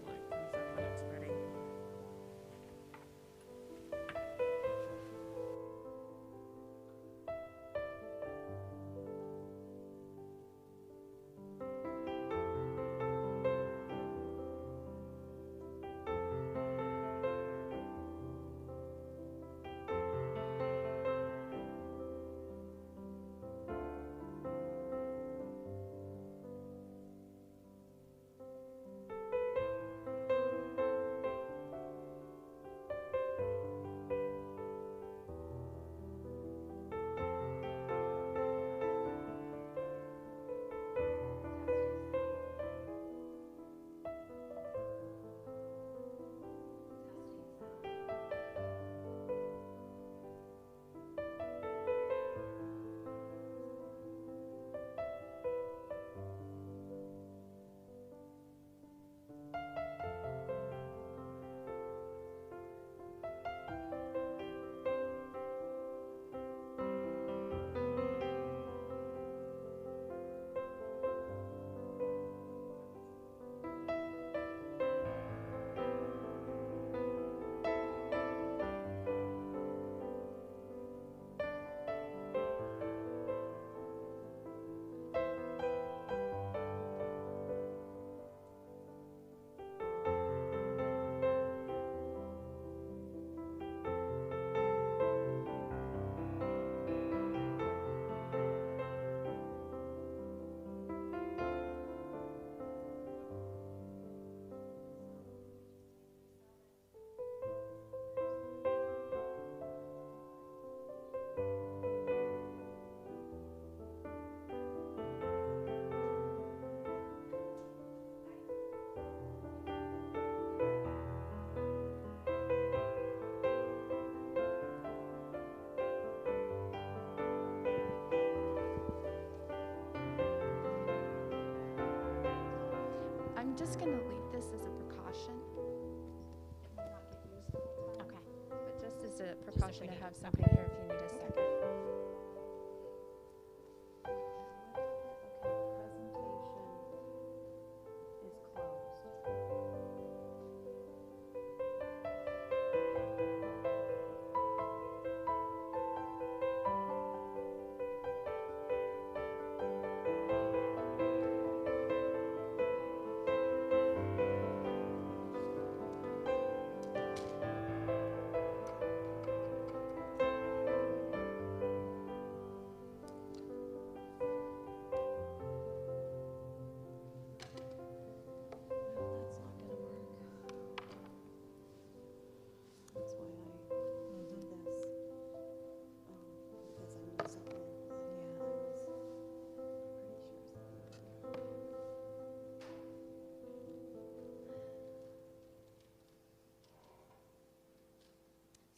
when it's ready. I'm just going to leave this as a precaution. Okay. But just as a precaution to have something here if you need a second.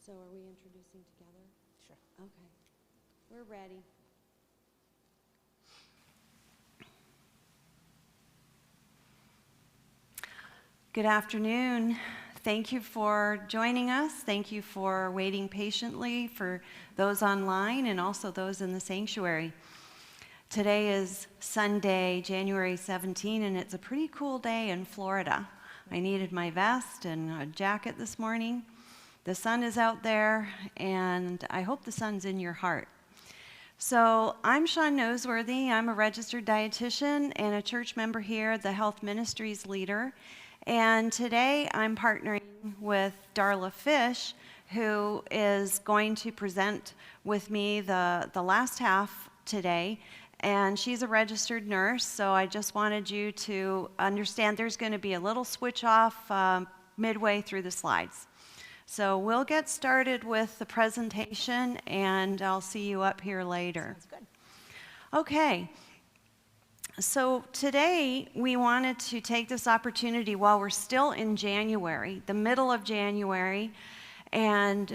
So are we introducing together? Sure. Okay. We're ready. Good afternoon. Thank you for joining us. Thank you for waiting patiently for those online and also those in the sanctuary. Today is Sunday, January 17, and it's a pretty cool day in Florida. I needed my vest and a jacket this morning. The sun is out there, and I hope the sun's in your heart. So I'm Shawn Noseworthy. I'm a registered dietitian and a church member here, the health ministries leader. And today I'm partnering with Darla Fish, who is going to present with me the last half today. And she's a registered nurse, so I just wanted you to understand there's going to be a little switch off midway through the slides. So we'll get started with the presentation, and I'll see you up here later. Sounds good. Okay. So today we wanted to take this opportunity while we're still in January, the middle of January, and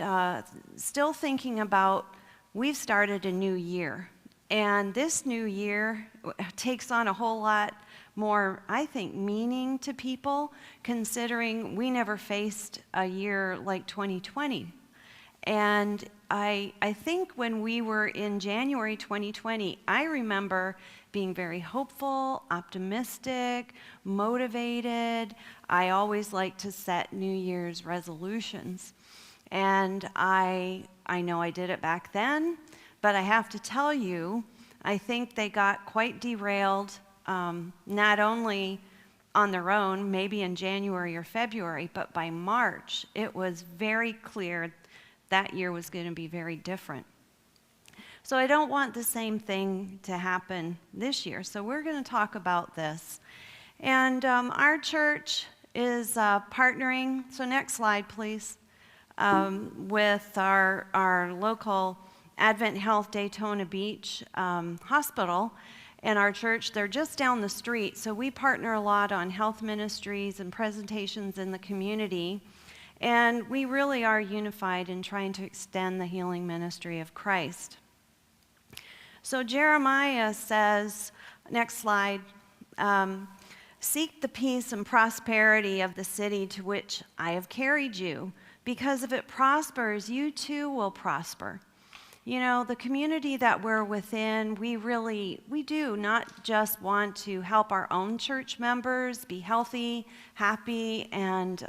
still thinking about we've started a new year. And this new year takes on a whole lot more, I think, meaning to people, considering we never faced a year like 2020. And I think when we were in January 2020, I remember being very hopeful, optimistic, motivated. I always like to set New Year's resolutions. And I know I did it back then, but I have to tell you, I think they got quite derailed, not only on their own, maybe in January or February, but by March, it was very clear that year was going to be very different. So I don't want the same thing to happen this year. So we're going to talk about this. And our church is partnering, so next slide, please, with our local Advent Health Daytona Beach hospital. And our church, they're just down the street, so we partner a lot on health ministries and presentations in the community. And we really are unified in trying to extend the healing ministry of Christ. So Jeremiah says, next slide, seek the peace and prosperity of the city to which I have carried you, because if it prospers, you too will prosper. You know, the community that we're within, we do not just want to help our own church members be healthy, happy, and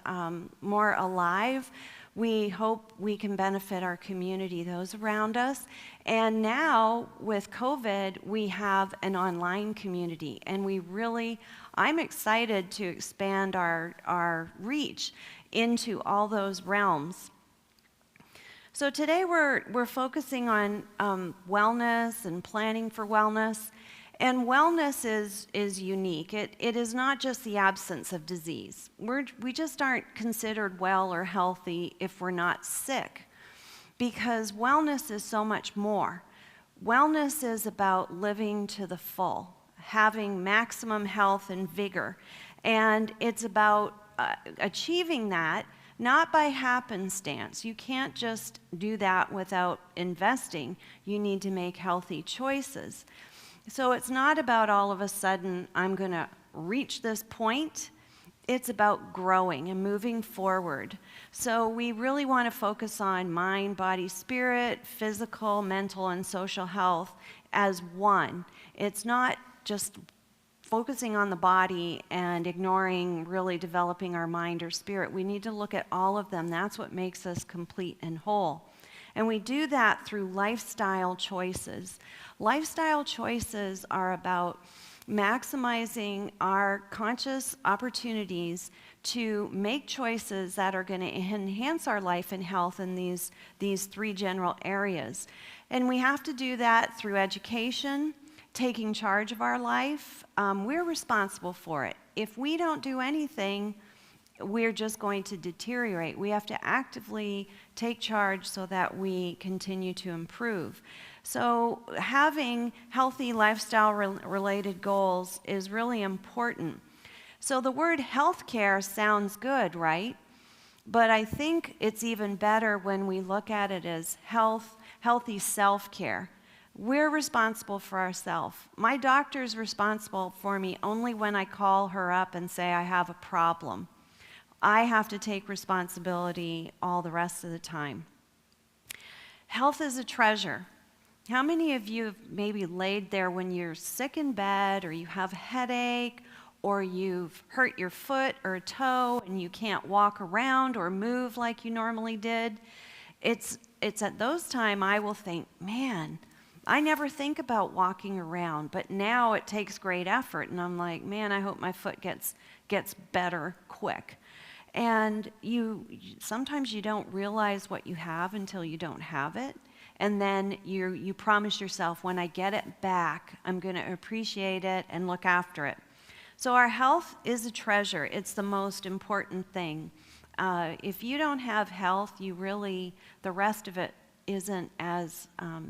more alive. We hope we can benefit our community, those around us. And now, with COVID, we have an online community, and I'm excited to expand our reach into all those realms. So today we're focusing on wellness and planning for wellness. And wellness is unique. It is not just the absence of disease. We just aren't considered well or healthy if we're not sick, because wellness is so much more. Wellness is about living to the full, having maximum health and vigor. And it's about achieving that not by happenstance. You can't just do that without investing. You need to make healthy choices. So it's not about all of a sudden, I'm going to reach this point. It's about growing and moving forward. So we really want to focus on mind, body, spirit, physical, mental, and social health as one. It's not just focusing on the body and ignoring really developing our mind or spirit. We need to look at all of them. That's what makes us complete and whole. And we do that through lifestyle choices. Lifestyle choices are about maximizing our conscious opportunities to make choices that are going to enhance our life and health in these three general areas. And we have to do that through education, taking charge of our life. We're responsible for it. If we don't do anything, we're just going to deteriorate. We have to actively take charge so that we continue to improve. So having healthy lifestyle-related goals is really important. So the word healthcare sounds good, right? But I think it's even better when we look at it as healthy self-care. We're responsible for ourselves. My doctor's responsible for me only when I call her up and say I have a problem. I have to take responsibility all the rest of the time. Health is a treasure. How many of you have maybe laid there when you're sick in bed, or you have a headache, or you've hurt your foot or a toe and you can't walk around or move like you normally did? It's at those times I will think, man, I never think about walking around, but now it takes great effort, and I'm like, man, I hope my foot gets better quick. And sometimes you don't realize what you have until you don't have it, and then you promise yourself, when I get it back, I'm going to appreciate it and look after it. So our health is a treasure. It's the most important thing. If you don't have health, the rest of it isn't as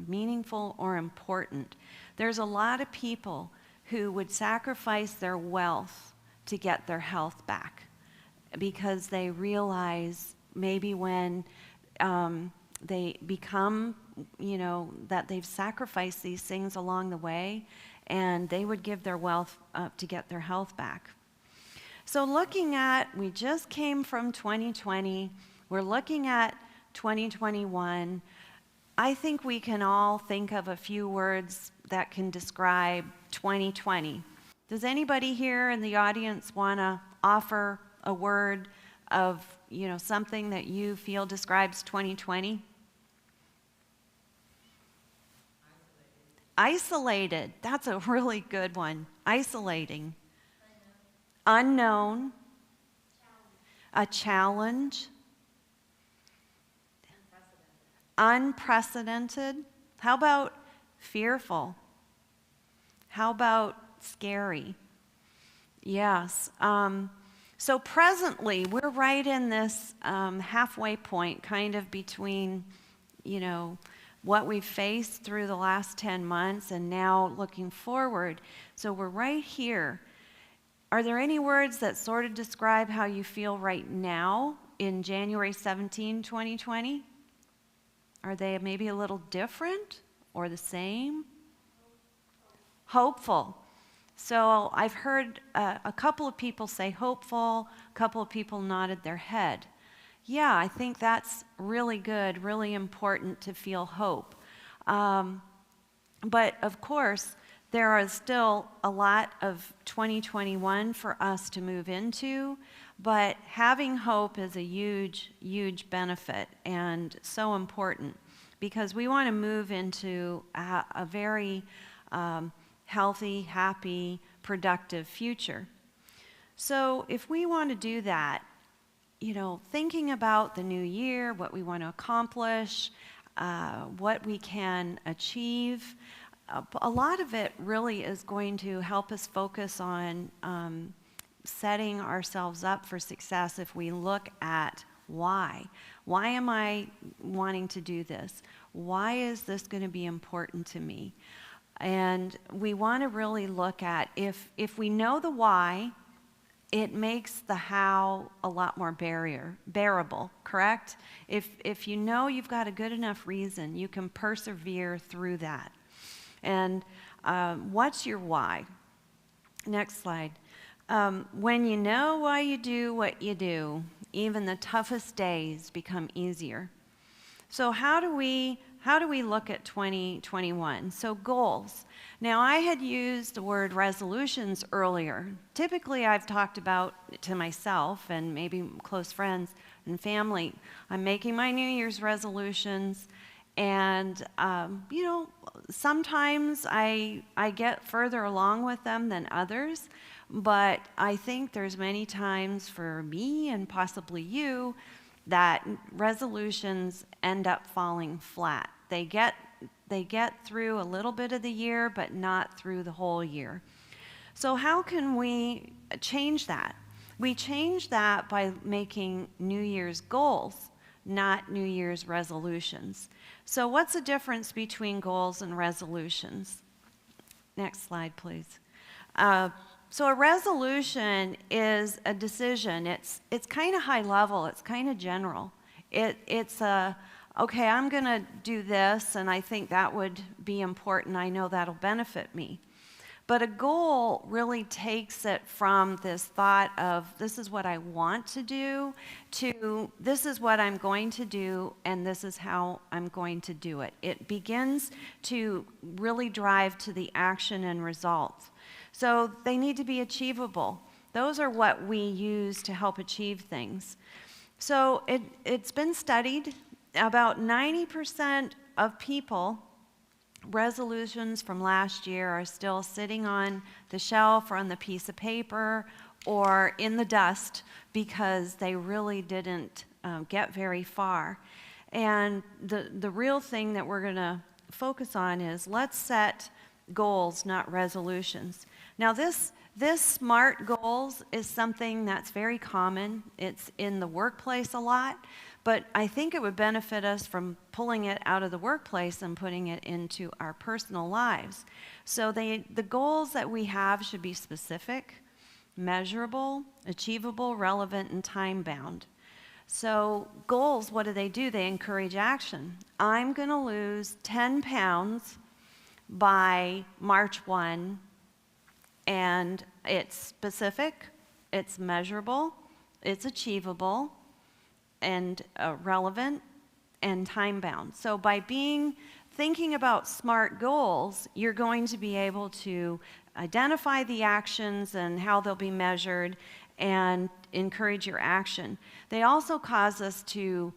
meaningful or important. There's a lot of people who would sacrifice their wealth to get their health back, because they realize maybe when they become, that they've sacrificed these things along the way, and they would give their wealth up to get their health back. So we just came from 2020, we're looking at 2021. I think we can all think of a few words that can describe 2020. Does anybody here in the audience want to offer a word of, something that you feel describes 2020? Isolated. That's a really good one. Isolating. Unknown. A challenge. Unprecedented. How about fearful? How about scary? Yes. So presently, we're right in this halfway point, kind of between, what we've faced through the last 10 months and now looking forward. So we're right here. Are there any words that sort of describe how you feel right now in January 17, 2020? Are they maybe a little different or the same? Hopeful. So I've heard a couple of people say hopeful, a couple of people nodded their head. Yeah, I think that's really good, really important to feel hope. But of course, there are still a lot of 2021 for us to move into, but having hope is a huge, huge benefit and so important because we want to move into a very healthy, happy, productive future. So if we want to do that, thinking about the new year, what we want to accomplish, what we can achieve, a lot of it really is going to help us focus on setting ourselves up for success if we look at why. Why am I wanting to do this? Why is this going to be important to me? And we want to really look at if we know the why, it makes the how a lot more bearable, correct? If you know you've got a good enough reason, you can persevere through that. And what's your why? Next slide. When you know why you do what you do, even the toughest days become easier. So how do we look at 2021? So goals. Now I had used the word resolutions earlier. Typically I've talked about to myself and maybe close friends and family, I'm making my New Year's resolutions and sometimes I get further along with them than others, but I think there's many times for me and possibly you that resolutions end up falling flat. They get through a little bit of the year, but not through the whole year. So how can we change that? We change that by making New Year's goals, not New Year's resolutions. So what's the difference between goals and resolutions? Next slide, please. So a resolution is a decision. It's kind of high level. It's kind of general. It's okay, I'm going to do this, and I think that would be important. I know that'll benefit me. But a goal really takes it from this thought of this is what I want to do to this is what I'm going to do and this is how I'm going to do it. It begins to really drive to the action and results. So they need to be achievable. Those are what we use to help achieve things. So it's been studied. About 90% of people, resolutions from last year are still sitting on the shelf or on the piece of paper or in the dust because they really didn't get very far. And the real thing that we're going to focus on is let's set goals, not resolutions. Now this SMART goals is something that's very common. It's in the workplace a lot. But I think it would benefit us from pulling it out of the workplace and putting it into our personal lives. So the goals that we have should be specific, measurable, achievable, relevant, and time-bound. So goals, what do? They encourage action. I'm going to lose 10 pounds by March 1, and it's specific, it's measurable, it's achievable, and relevant, and time bound. So by thinking about SMART goals, you're going to be able to identify the actions and how they'll be measured and encourage your action. They also cause us to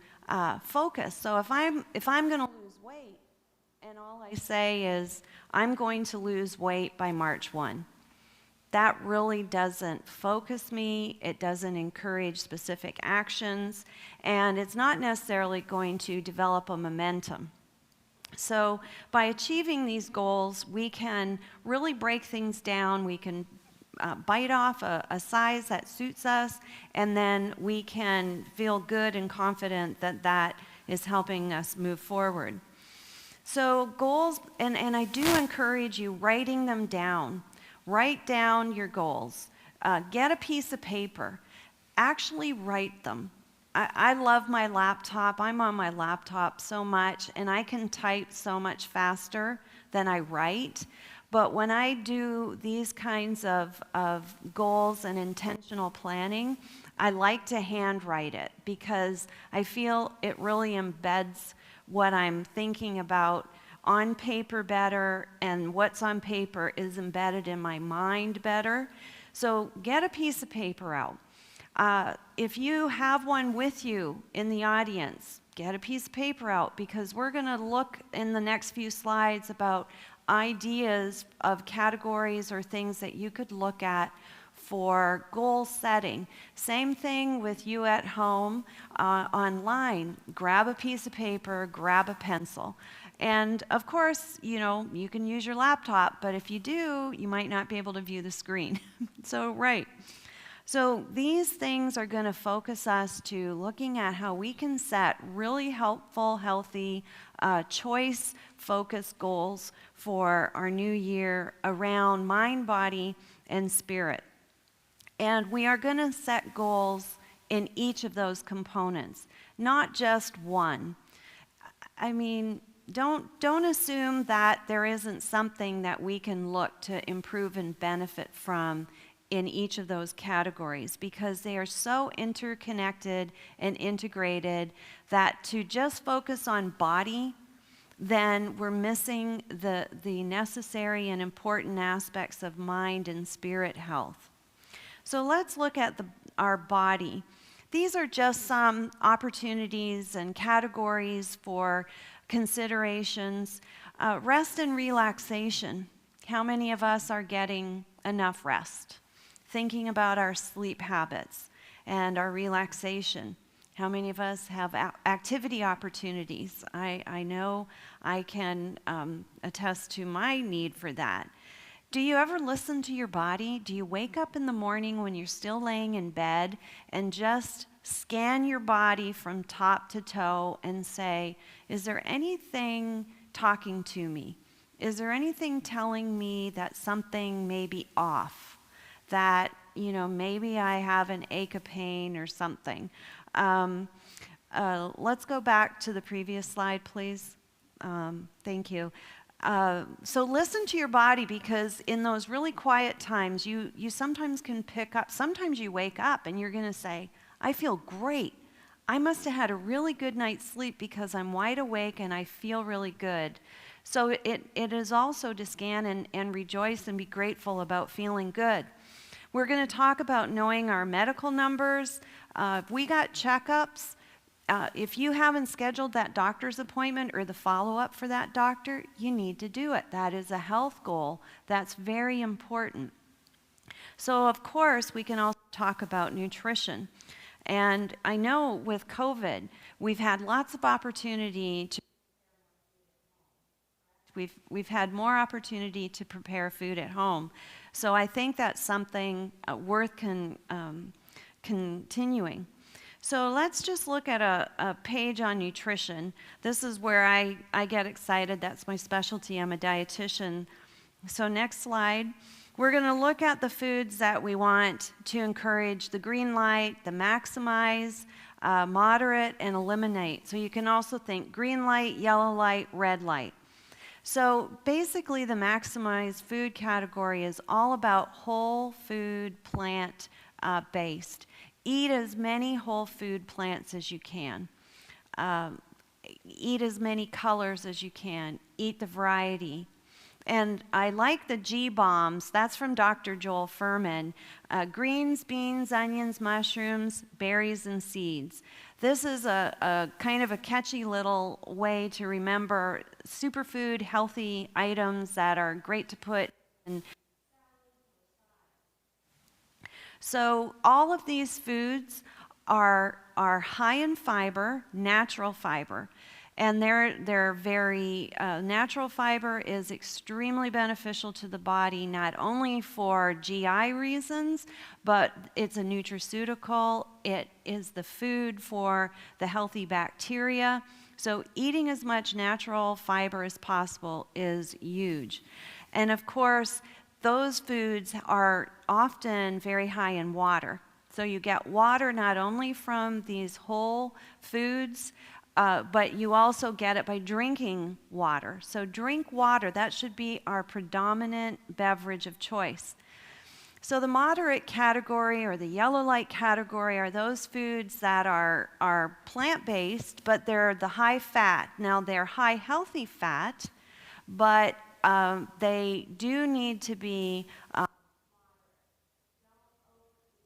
focus. So if I'm going to lose weight and all I say is I'm going to lose weight by March 1, that really doesn't focus me, it doesn't encourage specific actions, and it's not necessarily going to develop a momentum. So by achieving these goals, we can really break things down, we can bite off a size that suits us, and then we can feel good and confident that that is helping us move forward. So goals, and I do encourage you writing them down. Write down your goals. Get a piece of paper. Actually write them. I love my laptop. I'm on my laptop so much, and I can type so much faster than I write. But when I do these kinds of goals and intentional planning, I like to handwrite it because I feel it really embeds what I'm thinking about on paper better, and what's on paper is embedded in my mind better. So get a piece of paper out. If you have one with you in the audience, get a piece of paper out, because we're going to look in the next few slides about ideas of categories or things that you could look at for goal setting. Same thing with you at home, online. Grab a piece of paper, grab a pencil. And of course, you can use your laptop, but if you do, you might not be able to view the screen. So these things are going to focus us to looking at how we can set really helpful, healthy, choice-focused goals for our new year around mind, body, and spirit. And we are going to set goals in each of those components, not just one. I mean, don't assume that there isn't something that we can look to improve and benefit from in each of those categories, because they are so interconnected and integrated that to just focus on body, then we're missing the necessary and important aspects of mind and spirit health. So let's look at our body. These are just some opportunities and categories for considerations. Rest and relaxation. How many of us are getting enough rest? Thinking about our sleep habits and our relaxation. How many of us have activity opportunities? I know I can attest to my need for that. Do you ever listen to your body? Do you wake up in the morning when you're still laying in bed and just scan your body from top to toe and say, is there anything talking to me? Is there anything telling me that something may be off? That, maybe I have an ache of pain or something. Let's go back to the previous slide, please. Thank you. So listen to your body, because in those really quiet times, you sometimes can pick up, sometimes you wake up and you're going to say, I feel great. I must have had a really good night's sleep because I'm wide awake and I feel really good. So it is also to scan and rejoice and be grateful about feeling good. We're going to talk about knowing our medical numbers. If we got checkups, if you haven't scheduled that doctor's appointment or the follow-up for that doctor, you need to do it. That is a health goal that's very important. So, of course, we can also talk about nutrition. And I know with COVID, we've had lots of opportunity to We've had more opportunity to prepare food at home. So I think that's something worth continuing. So let's just look at a page on nutrition. This is where I get excited. That's my specialty. I'm a dietitian. So next slide. We're going to look at the foods that we want to encourage the green light, the maximize, moderate, and eliminate. So you can also think green light, yellow light, red light. So basically the maximized food category is all about whole food, plant based. Eat as many whole food plants as you can. eat as many colors as you can, eat the variety. And I like the G bombs. That's from Dr. Joel Fuhrman. Greens, beans, onions, mushrooms, berries, and seeds. This is a kind of a catchy little way to remember superfood, healthy items that are great to put in. So all of these foods are high in fiber, natural fiber. And they're very, natural fiber is extremely beneficial to the body, not only for GI reasons, but it's a nutraceutical. It is the food for the healthy bacteria. So eating as much natural fiber as possible is huge. And of course, those foods are often very high in water. So you get water not only from these whole foods, but you also get it by drinking water. So drink water. That should be our predominant beverage of choice. So the moderate category or the yellow light category are those foods that are plant-based, but they're the high fat. Now they're high healthy fat, but they do need to be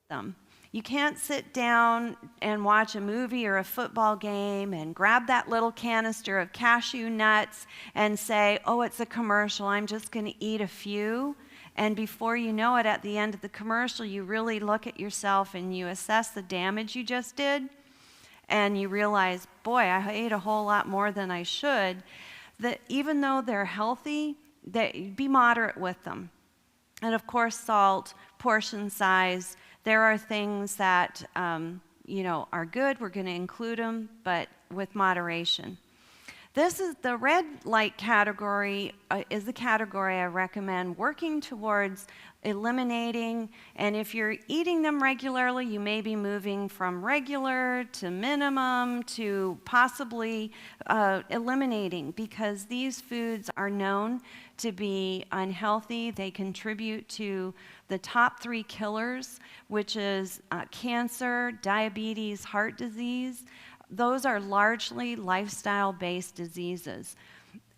them. You can't sit down and watch a movie or a football game and grab that little canister of cashew nuts and say, oh, it's a commercial, I'm just going to eat a few. And before you know it, at the end of the commercial, you really look at yourself and you assess the damage you just did. And you realize, boy, I ate a whole lot more than I should. That even though they're healthy, be moderate with them. And of course, salt, portion size. There are things that are good. We're going to include them, but with moderation. This is the red light category, is the category I recommend working towards eliminating. And if you're eating them regularly, you may be moving from regular to minimum to possibly eliminating, because these foods are known to be unhealthy. They contribute to the top 3 killers, which is cancer, diabetes, heart disease. Those are largely lifestyle-based diseases.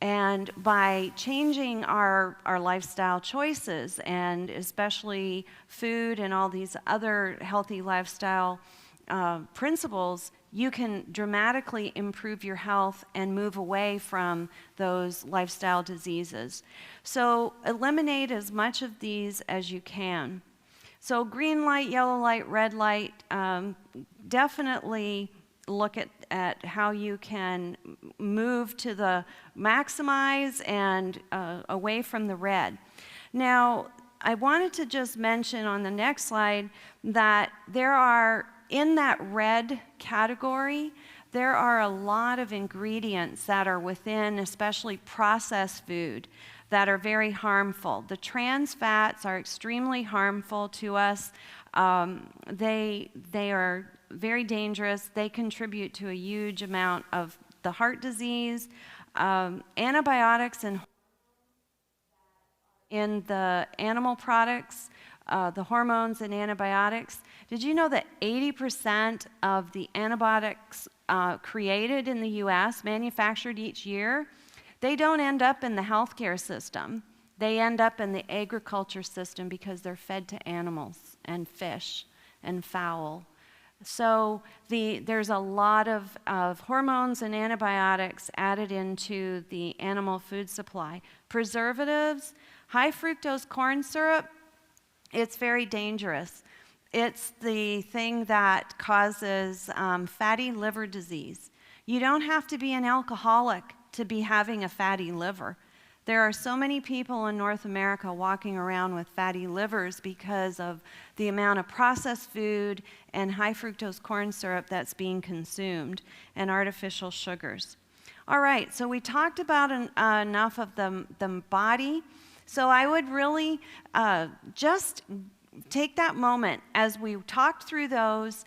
And by changing our lifestyle choices, and especially food and all these other healthy lifestyle principles, you can dramatically improve your health and move away from those lifestyle diseases. So eliminate as much of these as you can. So green light, yellow light, red light, definitely look at how you can move to the maximize and away from the red. Now, I wanted to just mention on the next slide that there are, in that red category, there are a lot of ingredients that are within, especially processed food, that are very harmful. The trans fats are extremely harmful to us. They are very dangerous. They contribute to a huge amount of the heart disease. Antibiotics and in the animal products, the hormones and antibiotics. Did you know that 80% of the antibiotics created in the U.S., manufactured each year, they don't end up in the healthcare system. They end up in the agriculture system because they're fed to animals and fish and fowl. So there's a lot of hormones and antibiotics added into the animal food supply. Preservatives, high fructose corn syrup, it's very dangerous. It's the thing that causes fatty liver disease. You don't have to be an alcoholic to be having a fatty liver. There are so many people in North America walking around with fatty livers because of the amount of processed food and high fructose corn syrup that's being consumed, and artificial sugars. All right, so we talked about enough of the body. So I would really just take that moment as we talked through those,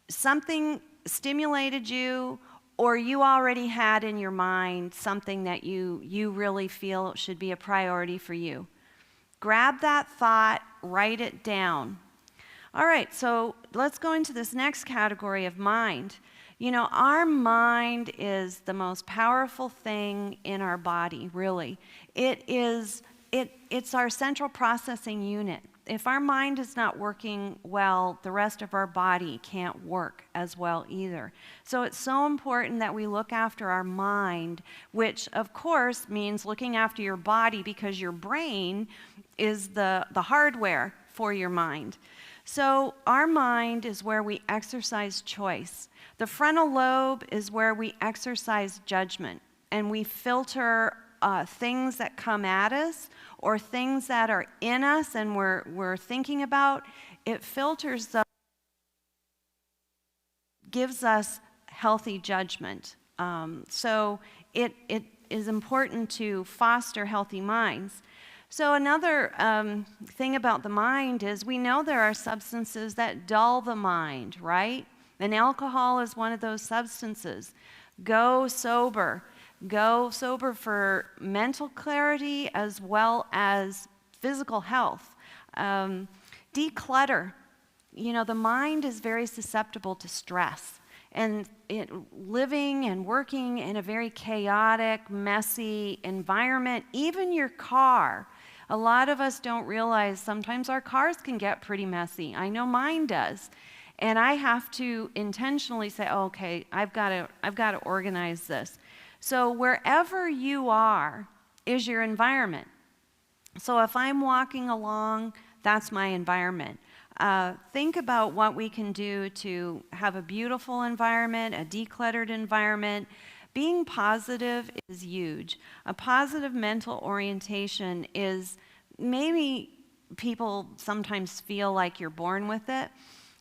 something stimulated you, or you already had in your mind something that you really feel should be a priority for you. Grab that thought, write it down. All right, so let's go into this next category of mind. You know, our mind is the most powerful thing in our body, really. It's our central processing unit. If our mind is not working well, the rest of our body can't work as well either. So it's so important that we look after our mind, which of course means looking after your body, because your brain is the hardware for your mind. So our mind is where we exercise choice. The frontal lobe is where we exercise judgment, and we filter things that come at us or things that are in us and we're thinking about. It filters them, gives us healthy judgment. So it is important to foster healthy minds. So another thing about the mind is we know there are substances that dull the mind, right? And alcohol is one of those substances. Go sober. Go sober for mental clarity as well as physical health. Declutter. You know, the mind is very susceptible to stress. And living and working in a very chaotic, messy environment, even your car. A lot of us don't realize sometimes our cars can get pretty messy. I know mine does. And I have to intentionally say, oh, okay, I've got to organize this. So wherever you are is your environment. So if I'm walking along, that's my environment. Think about what we can do to have a beautiful environment, a decluttered environment. Being positive is huge. A positive mental orientation is, maybe people sometimes feel like you're born with it,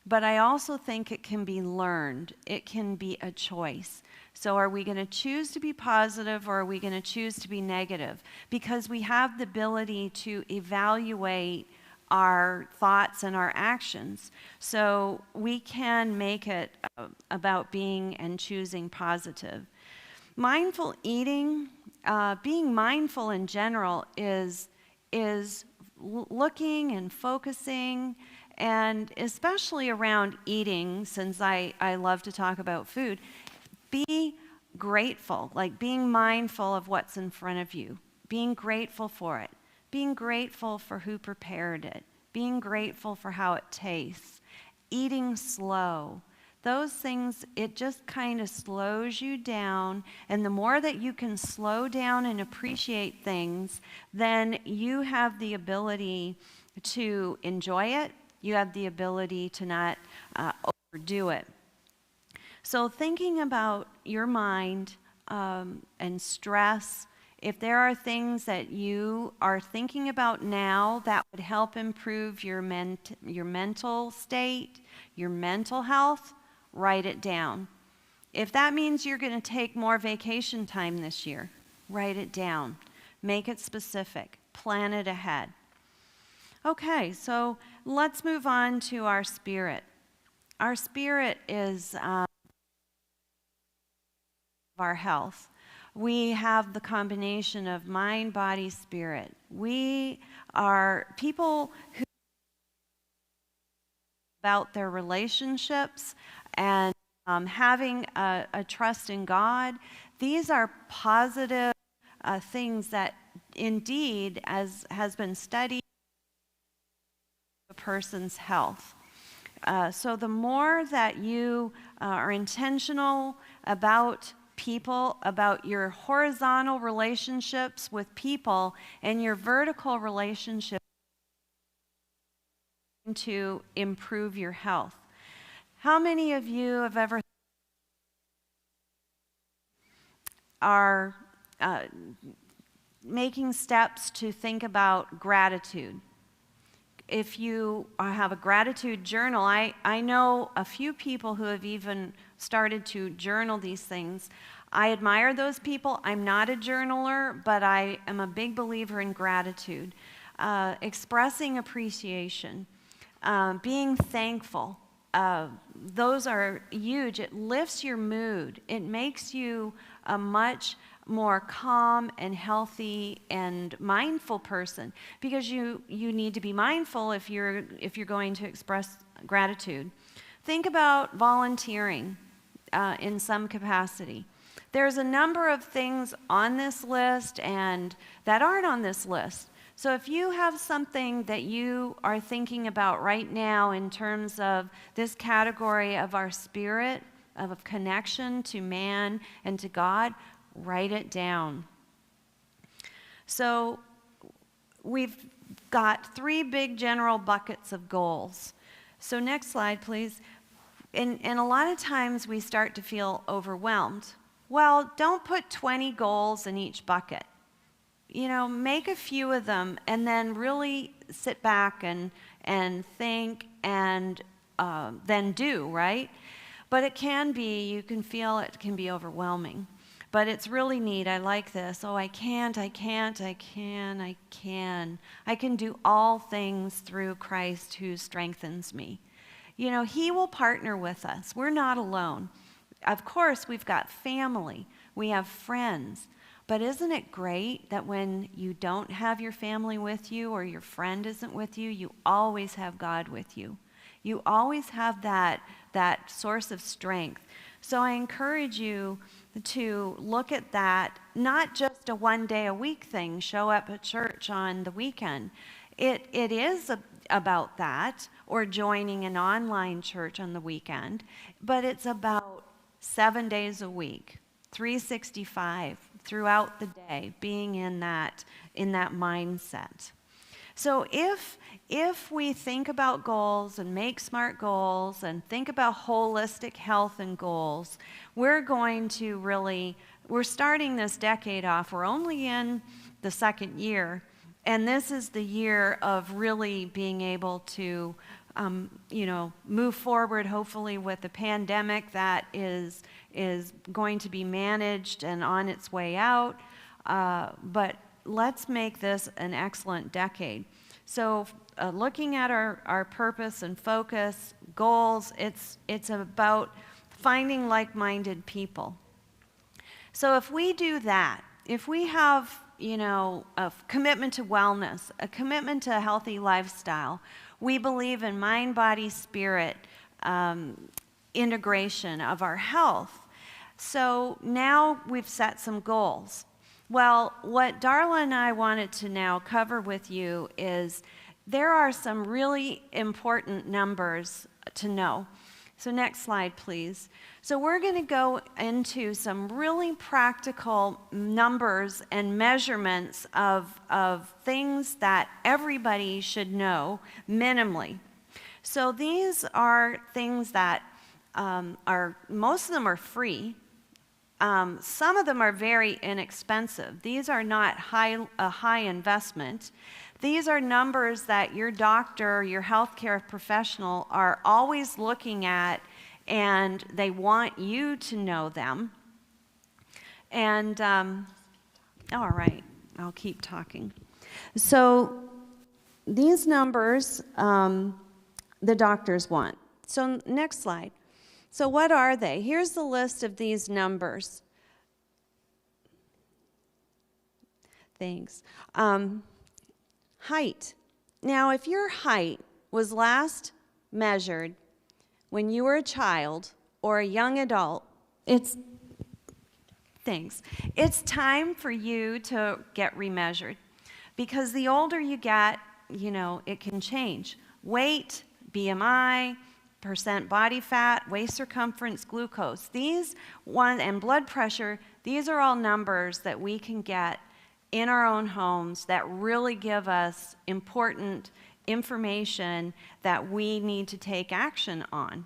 but I also think it can be learned. It can be a choice. So are we going to choose to be positive, or are we going to choose to be negative? Because we have the ability to evaluate our thoughts and our actions. So we can make it about being and choosing positive. Mindful eating, being mindful in general is looking and focusing, and especially around eating, since I love to talk about food. Be grateful, like being mindful of what's in front of you, being grateful for it, being grateful for who prepared it, being grateful for how it tastes, eating slow. Those things, it just kind of slows you down, and the more that you can slow down and appreciate things, then you have the ability to enjoy it. You have the ability to not overdo it. So thinking about your mind and stress, if there are things that you are thinking about now that would help improve your mental state, your mental health, write it down. If that means you're going to take more vacation time this year, write it down. Make it specific. Plan it ahead. Okay, so let's move on to our spirit. Our spirit is our health. We have the combination of mind, body, spirit. We are people who about their relationships and having a trust in God. These are positive things that indeed, as has been studied, a person's health. So the more that you are intentional about people, about your horizontal relationships with people and your vertical relationships, to improve your health. How many of you have ever are making steps to think about gratitude? If you have a gratitude journal, I know a few people who have even started to journal these things. I admire those people. I'm not a journaler, but I am a big believer in gratitude. Expressing appreciation, being thankful. Those are huge. It lifts your mood. It makes you a much more calm and healthy and mindful person, because you need to be mindful if you're going to express gratitude. Think about volunteering. in some capacity. There's a number of things on this list and that aren't on this list. So if you have something that you are thinking about right now in terms of this category of our spirit, of connection to man and to God, write it down. So we've got 3 big general buckets of goals. So next slide, please. And a lot of times we start to feel overwhelmed. Well, don't put 20 goals in each bucket. You know, make a few of them and then really sit back and think and then do, right? But it can be, you can feel it can be overwhelming. But it's really neat. I like this. Oh, I can. I can do all things through Christ who strengthens me. You know, he will partner with us. We're not alone. Of course, we've got family. We have friends. But isn't it great that when you don't have your family with you or your friend isn't with you, you always have God with you. You always have that source of strength. So I encourage you to look at that, not just a one-day-a-week thing, show up at church on the weekend. It is about that, or joining an online church on the weekend, but it's about 7 days a week, 365 throughout the day, being in that mindset. So if we think about goals and make smart goals and think about holistic health and goals, we're starting this decade off. We're only in the second year, and this is the year of really being able to move forward, hopefully, with the pandemic that is going to be managed and on its way out. But let's make this an excellent decade. So looking at our purpose and focus, goals, it's about finding like-minded people. So if we do that, if we have, a commitment to wellness, a commitment to a healthy lifestyle, we believe in mind, body, spirit integration of our health. So now we've set some goals. Well, what Darla and I wanted to now cover with you is there are some really important numbers to know. So next slide, please. So we're going to go into some really practical numbers and measurements of things that everybody should know minimally. So these are things that most of them are free. Some of them are very inexpensive. These are not a high investment. These are numbers that your doctor, your healthcare professional are always looking at, and they want you to know them. And, all right, I'll keep talking. So these numbers the doctors want. So next slide. So what are they? Here's the list of these numbers. Thanks. Height. Now, if your height was last measured when you were a child or a young adult, it's time for you to get remeasured. Because the older you get, it can change. Weight, BMI, percent body fat, waist circumference, glucose. And blood pressure, these are all numbers that we can get in our own homes that really give us important information that we need to take action on.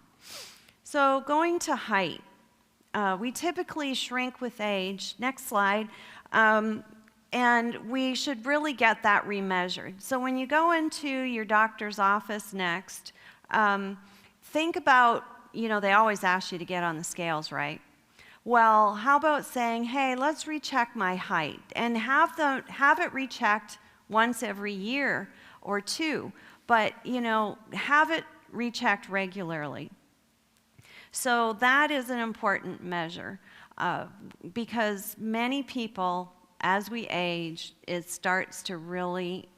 So going to height, we typically shrink with age. Next slide. And we should really get that remeasured. So when you go into your doctor's office next, think about, they always ask you to get on the scales, right? Well, how about saying, hey, let's recheck my height, and have it rechecked once every year or two, but, have it rechecked regularly. So that is an important measure because many people, as we age, it starts to really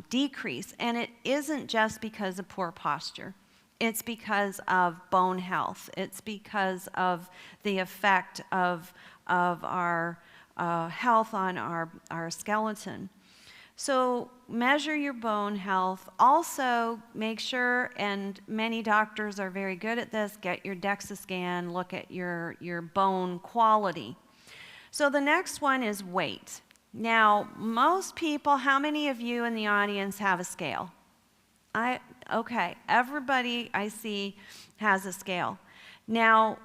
decrease, and it isn't just because of poor posture. It's because of bone health. It's because of the effect of our health on our skeleton. So measure your bone health. Also make sure, and many doctors are very good at this, get your DEXA scan, look at your bone quality. So the next one is weight. Now, most people, how many of you in the audience have a scale? Okay, everybody I see has a scale. Now,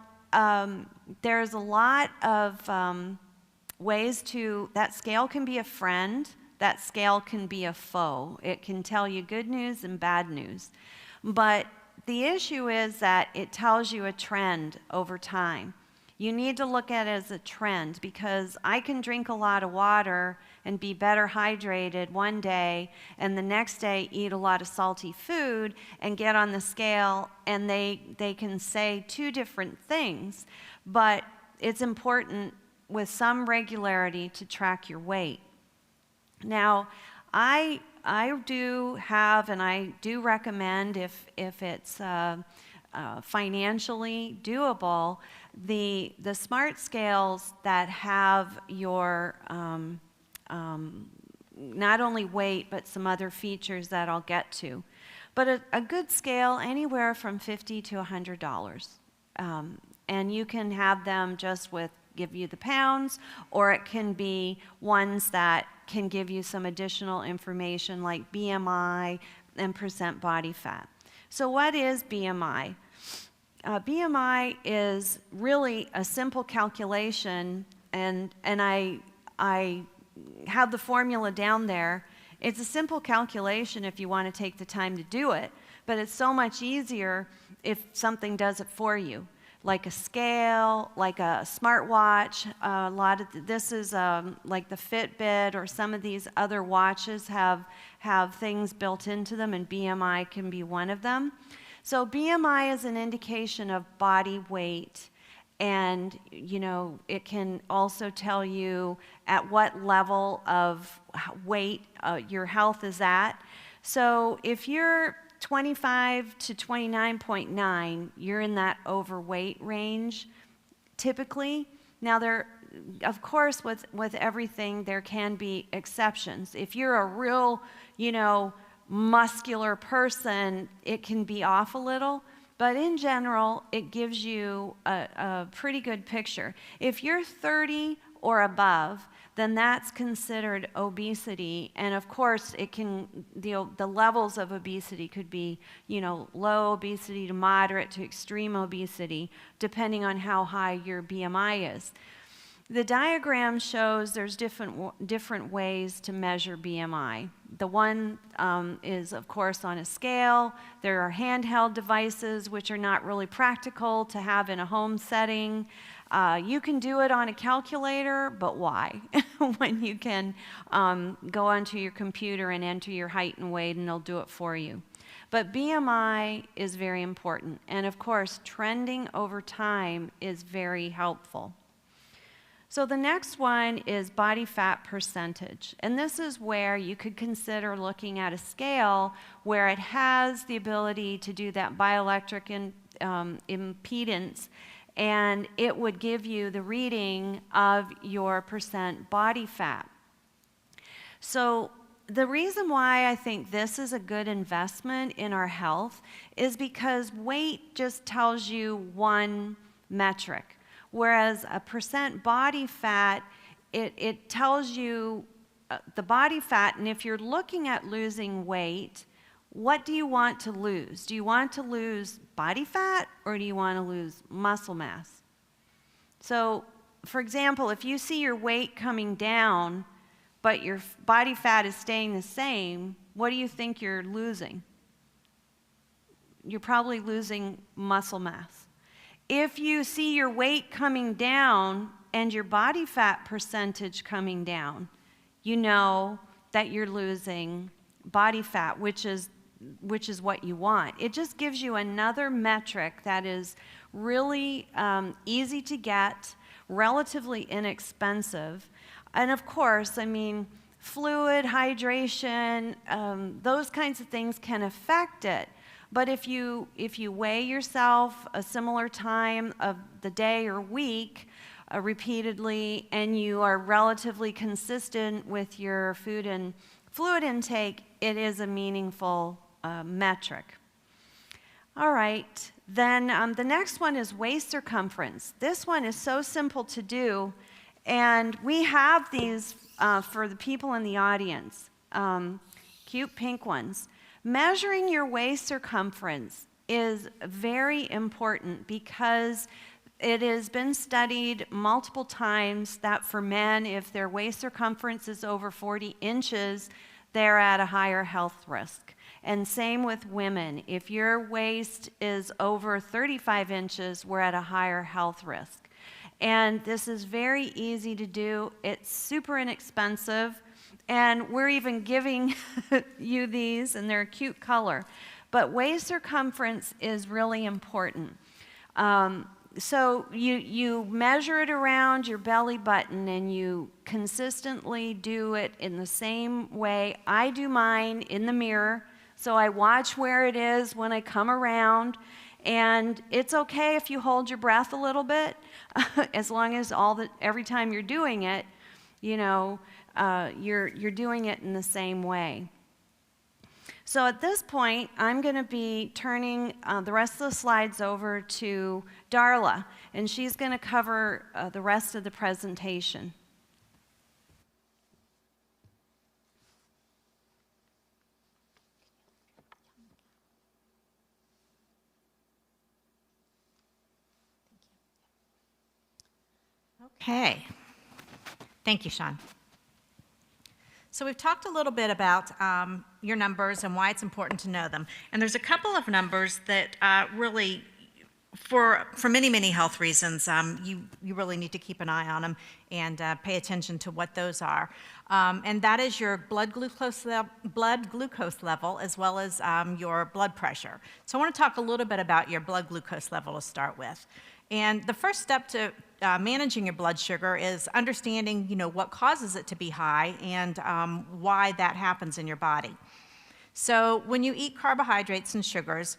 there's a lot of ways that scale can be a friend, that scale can be a foe. It can tell you good news and bad news. But the issue is that it tells you a trend over time. You need to look at it as a trend, because I can drink a lot of water and be better hydrated one day, and the next day eat a lot of salty food and get on the scale, and they can say two different things. But it's important with some regularity to track your weight. Now, I do have, and I do recommend, if it's financially doable, the smart scales that have your not only weight but some other features that I'll get to. But a good scale, anywhere from $50 to $100, and you can have them just give you the pounds, or it can be ones that can give you some additional information like BMI and percent body fat. So what is BMI? BMI is really a simple calculation, and I have the formula down there. It's a simple calculation if you want to take the time to do it, but it's so much easier if something does it for you, like a scale, like a smartwatch. This is like the Fitbit, or some of these other watches have things built into them, and BMI can be one of them. So BMI is an indication of body weight, and it can also tell you at what level of weight your health is at. So if you're 25 to 29.9, you're in that overweight range typically. Now, of course, with everything, there can be exceptions. If you're a real, muscular person, it can be off a little, but in general, it gives you a pretty good picture. If you're 30 or above, then that's considered obesity, and of course, the levels of obesity could be, low obesity to moderate to extreme obesity, depending on how high your BMI is. The diagram shows there's different ways to measure BMI. The one is, of course, on a scale. There are handheld devices, which are not really practical to have in a home setting. You can do it on a calculator, but why? When you can go onto your computer and enter your height and weight, and they'll do it for you. But BMI is very important. And of course, trending over time is very helpful. So the next one is body fat percentage. And this is where you could consider looking at a scale where it has the ability to do that bioelectric impedance, and it would give you the reading of your percent body fat. So the reason why I think this is a good investment in our health is because weight just tells you one metric. Whereas a percent body fat, it tells you the body fat, and if you're looking at losing weight, what do you want to lose? Do you want to lose body fat, or do you want to lose muscle mass? So, for example, if you see your weight coming down, but your body fat is staying the same, what do you think you're losing? You're probably losing muscle mass. If you see your weight coming down and your body fat percentage coming down, you know that you're losing body fat, which is what you want. It just gives you another metric that is really easy to get, relatively inexpensive. And of course, fluid, hydration, those kinds of things can affect it. But if you weigh yourself a similar time of the day or week repeatedly, and you are relatively consistent with your food and fluid intake, it is a meaningful metric. All right, then the next one is waist circumference. This one is so simple to do, and we have these for the people in the audience, cute pink ones. Measuring your waist circumference is very important because it has been studied multiple times that for men, if their waist circumference is over 40 inches, they're at a higher health risk. And same with women. If your waist is over 35 inches, we're at a higher health risk. And this is very easy to do. It's super inexpensive. And we're even giving you these, and they're a cute color. But waist circumference is really important. So you measure it around your belly button, and you consistently do it in the same way. I do mine in the mirror, so I watch where it is when I come around. And it's okay if you hold your breath a little bit, as long as every time you're doing it, you know, you're doing it in the same way. So at this point, I'm going to be turning the rest of the slides over to Darla, and she's going to cover the rest of the presentation. Okay. Thank you, Shawn. So we've talked a little bit about your numbers and why it's important to know them. And there's a couple of numbers that really, for many, many health reasons, you really need to keep an eye on them and pay attention to what those are. And that is your blood glucose level as well as your blood pressure. So I want to talk a little bit about your blood glucose level to start with. And the first step to managing your blood sugar is understanding, what causes it to be high and why that happens in your body. So when you eat carbohydrates and sugars,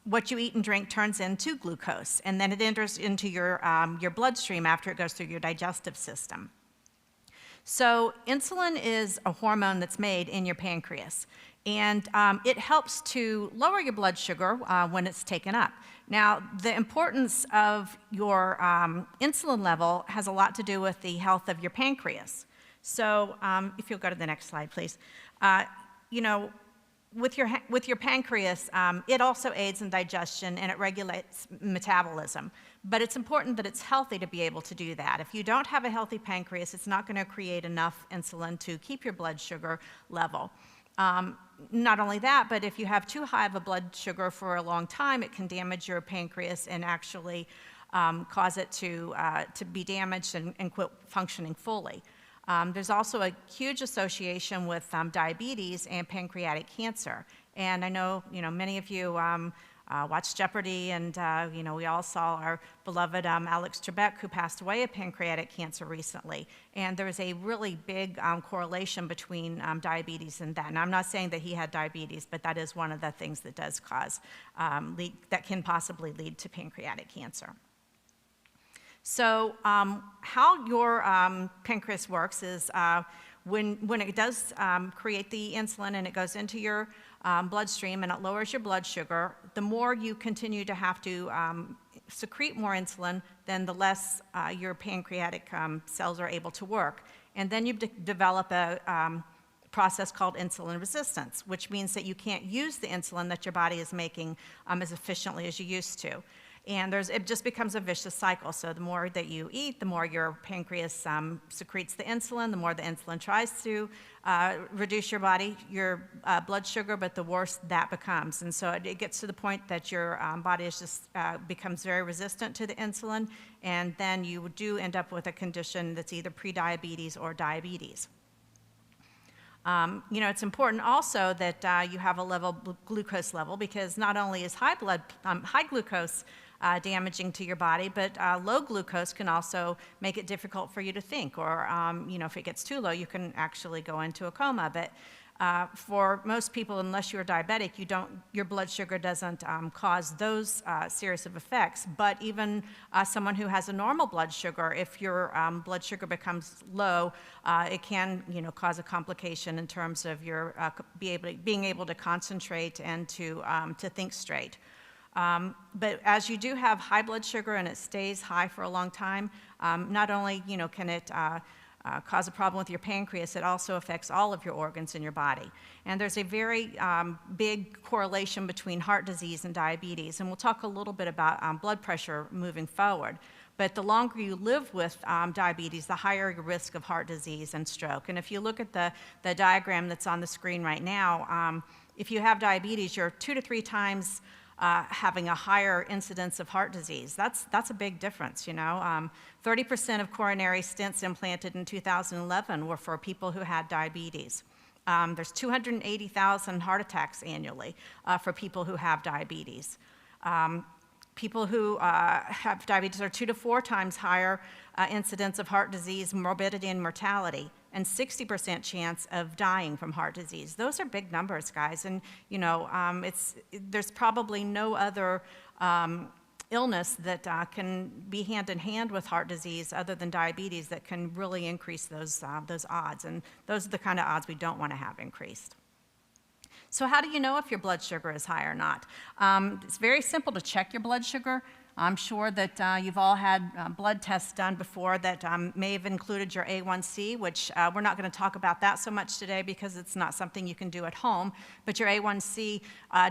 what you eat and drink turns into glucose, and then it enters into your bloodstream after it goes through your digestive system. So insulin is a hormone that's made in your pancreas, and it helps to lower your blood sugar when it's taken up. Now, the importance of your insulin level has a lot to do with the health of your pancreas. So if you'll go to the next slide, please. With your pancreas, it also aids in digestion and it regulates metabolism. But it's important that it's healthy to be able to do that. If you don't have a healthy pancreas, it's not going to create enough insulin to keep your blood sugar level. Not only that, but if you have too high of a blood sugar for a long time, it can damage your pancreas and actually cause it to be damaged and quit functioning fully. There's also a huge association with diabetes and pancreatic cancer. And I know, many of you watched Jeopardy, and, we all saw our beloved Alex Trebek, who passed away of pancreatic cancer recently. And there was a really big correlation between diabetes and that. And I'm not saying that he had diabetes, but that is one of the things that does cause, that can possibly lead to pancreatic cancer. So how your pancreas works is when it does create the insulin and it goes into your bloodstream and it lowers your blood sugar, the more you continue to have to secrete more insulin, then the less your pancreatic cells are able to work. And then you develop a process called insulin resistance, which means that you can't use the insulin that your body is making as efficiently as you used to. And it just becomes a vicious cycle. So the more that you eat, the more your pancreas secretes the insulin, the more the insulin tries to reduce your blood sugar, but the worse that becomes. And so it gets to the point that your body becomes very resistant to the insulin, and then you do end up with a condition that's either prediabetes or diabetes. It's important also that you have a level glucose level, because not only is high glucose damaging to your body, but low glucose can also make it difficult for you to think, or if it gets too low, you can actually go into a coma. But For most people, unless you're diabetic, your blood sugar doesn't cause those series of effects. But even someone who has a normal blood sugar, if your blood sugar becomes low, it can, cause a complication in terms of your being able to concentrate and to think straight. But as you do have high blood sugar and it stays high for a long time, not only can it cause a problem with your pancreas, it also affects all of your organs in your body. And there's a very big correlation between heart disease and diabetes, and we'll talk a little bit about blood pressure moving forward. But the longer you live with diabetes, the higher your risk of heart disease and stroke. And if you look at the diagram that's on the screen right now, if you have diabetes, you're 2 to 3 times having a higher incidence of heart disease. That's a big difference, 30% of coronary stents implanted in 2011 were for people who had diabetes. There's 280,000 heart attacks annually for people who have diabetes. People who have diabetes are 2 to 4 times higher incidence of heart disease, morbidity, and mortality, and 60% chance of dying from heart disease. Those are big numbers, guys, and there's probably no other illness that can be hand in hand with heart disease other than diabetes that can really increase those odds, and those are the kind of odds we don't want to have increased. So how do you know if your blood sugar is high or not? It's very simple to check your blood sugar. I'm sure that you've all had blood tests done before that may have included your A1C, which we're not going to talk about that so much today because it's not something you can do at home. But your A1C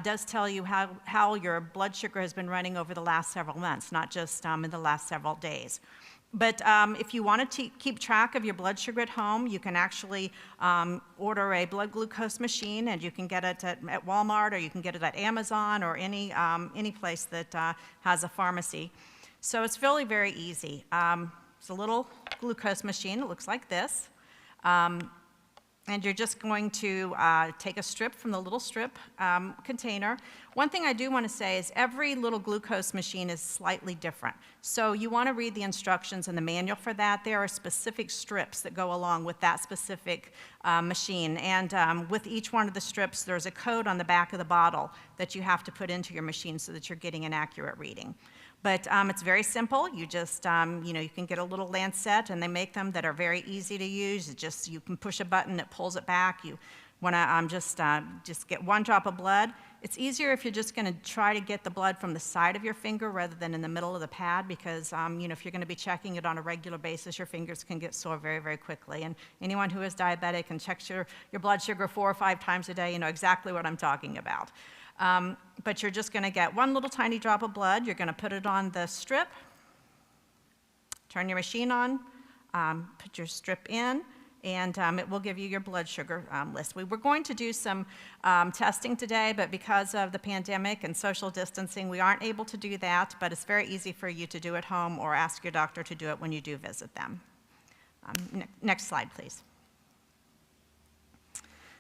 does tell you how your blood sugar has been running over the last several months, not just in the last several days. But if you want to keep track of your blood sugar at home, you can actually order a blood glucose machine, and you can get it at Walmart, or you can get it at Amazon, or any place that has a pharmacy. So it's really very easy. It's a little glucose machine. It looks like this. And you're just going to take a strip from the little strip container. One thing I do want to say is every little glucose machine is slightly different. So you want to read the instructions in the manual for that. There are specific strips that go along with that specific machine. And with each one of the strips, there's a code on the back of the bottle that you have to put into your machine so that you're getting an accurate reading. But it's very simple. You just, you can get a little lancet, and they make them that are very easy to use. It just, you can push a button, it pulls it back. You want to just get 1 drop of blood. It's easier if you're just going to try to get the blood from the side of your finger rather than in the middle of the pad, because if you're going to be checking it on a regular basis, your fingers can get sore very, very quickly. And anyone who is diabetic and checks your blood sugar 4 or 5 times a day, you know exactly what I'm talking about. But you're just going to get 1 little tiny drop of blood. You're going to put it on the strip, turn your machine on, put your strip in, and it will give you your blood sugar list. We were going to do some testing today, but because of the pandemic and social distancing, we aren't able to do that, but it's very easy for you to do at home or ask your doctor to do it when you do visit them. Next slide, please.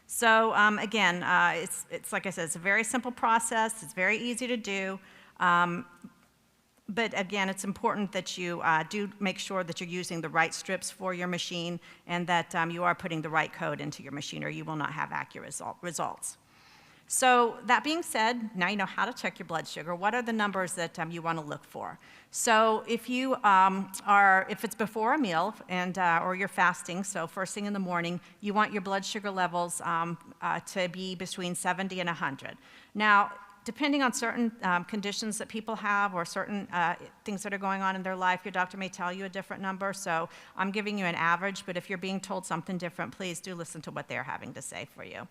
So again, it's like I said, it's a very simple process. It's very easy to do. But again, it's important that you do make sure that you're using the right strips for your machine and that you are putting the right code into your machine, or you will not have accurate results. So that being said, now you know how to check your blood sugar. What are the numbers that you want to look for? So if you if it's before a meal and or you're fasting, so first thing in the morning, you want your blood sugar levels to be between 70 and 100. Now, depending on certain conditions that people have or certain things that are going on in their life, your doctor may tell you a different number. So I'm giving you an average, but if you're being told something different, please do listen to what they're having to say for you.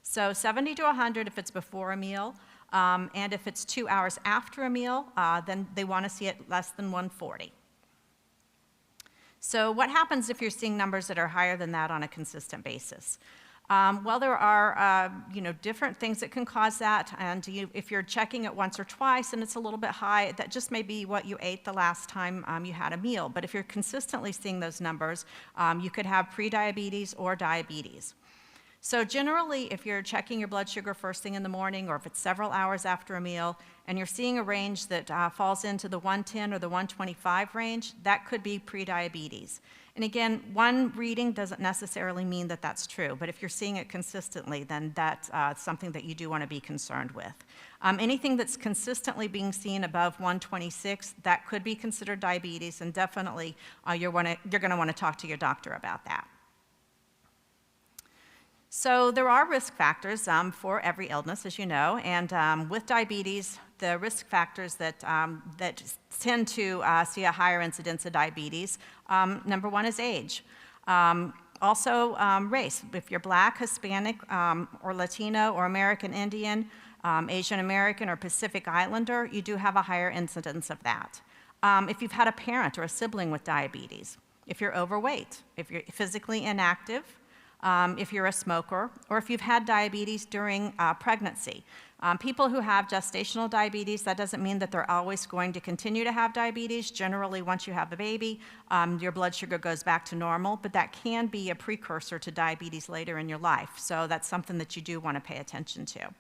So 70 to 100 if it's before a meal, and if it's 2 hours after a meal, then they want to see it less than 140. So what happens if you're seeing numbers that are higher than that on a consistent basis? Well, there are different things that can cause that, and if you're checking it once or twice and it's a little bit high, that just may be what you ate the last time you had a meal. But if you're consistently seeing those numbers, you could have prediabetes or diabetes. So generally, if you're checking your blood sugar first thing in the morning, or if it's several hours after a meal, and you're seeing a range that falls into the 110 or the 125 range, that could be prediabetes. And again, one reading doesn't necessarily mean that that's true, but if you're seeing it consistently, then that's something that you do want to be concerned with. Anything that's consistently being seen above 126, that could be considered diabetes, and definitely you're going to want to talk to your doctor about that. So there are risk factors for every illness, as you know, and with diabetes, the risk factors that tend to see a higher incidence of diabetes, number one is age. Also race. If you're Black, Hispanic, or Latino, or American Indian, Asian American, or Pacific Islander, you do have a higher incidence of that. If you've had a parent or a sibling with diabetes, if you're overweight, if you're physically inactive, if you're a smoker, or if you've had diabetes during pregnancy. People who have gestational diabetes, that doesn't mean that they're always going to continue to have diabetes. Generally, once you have a baby, your blood sugar goes back to normal, but that can be a precursor to diabetes later in your life. So that's something that you do want to pay attention to.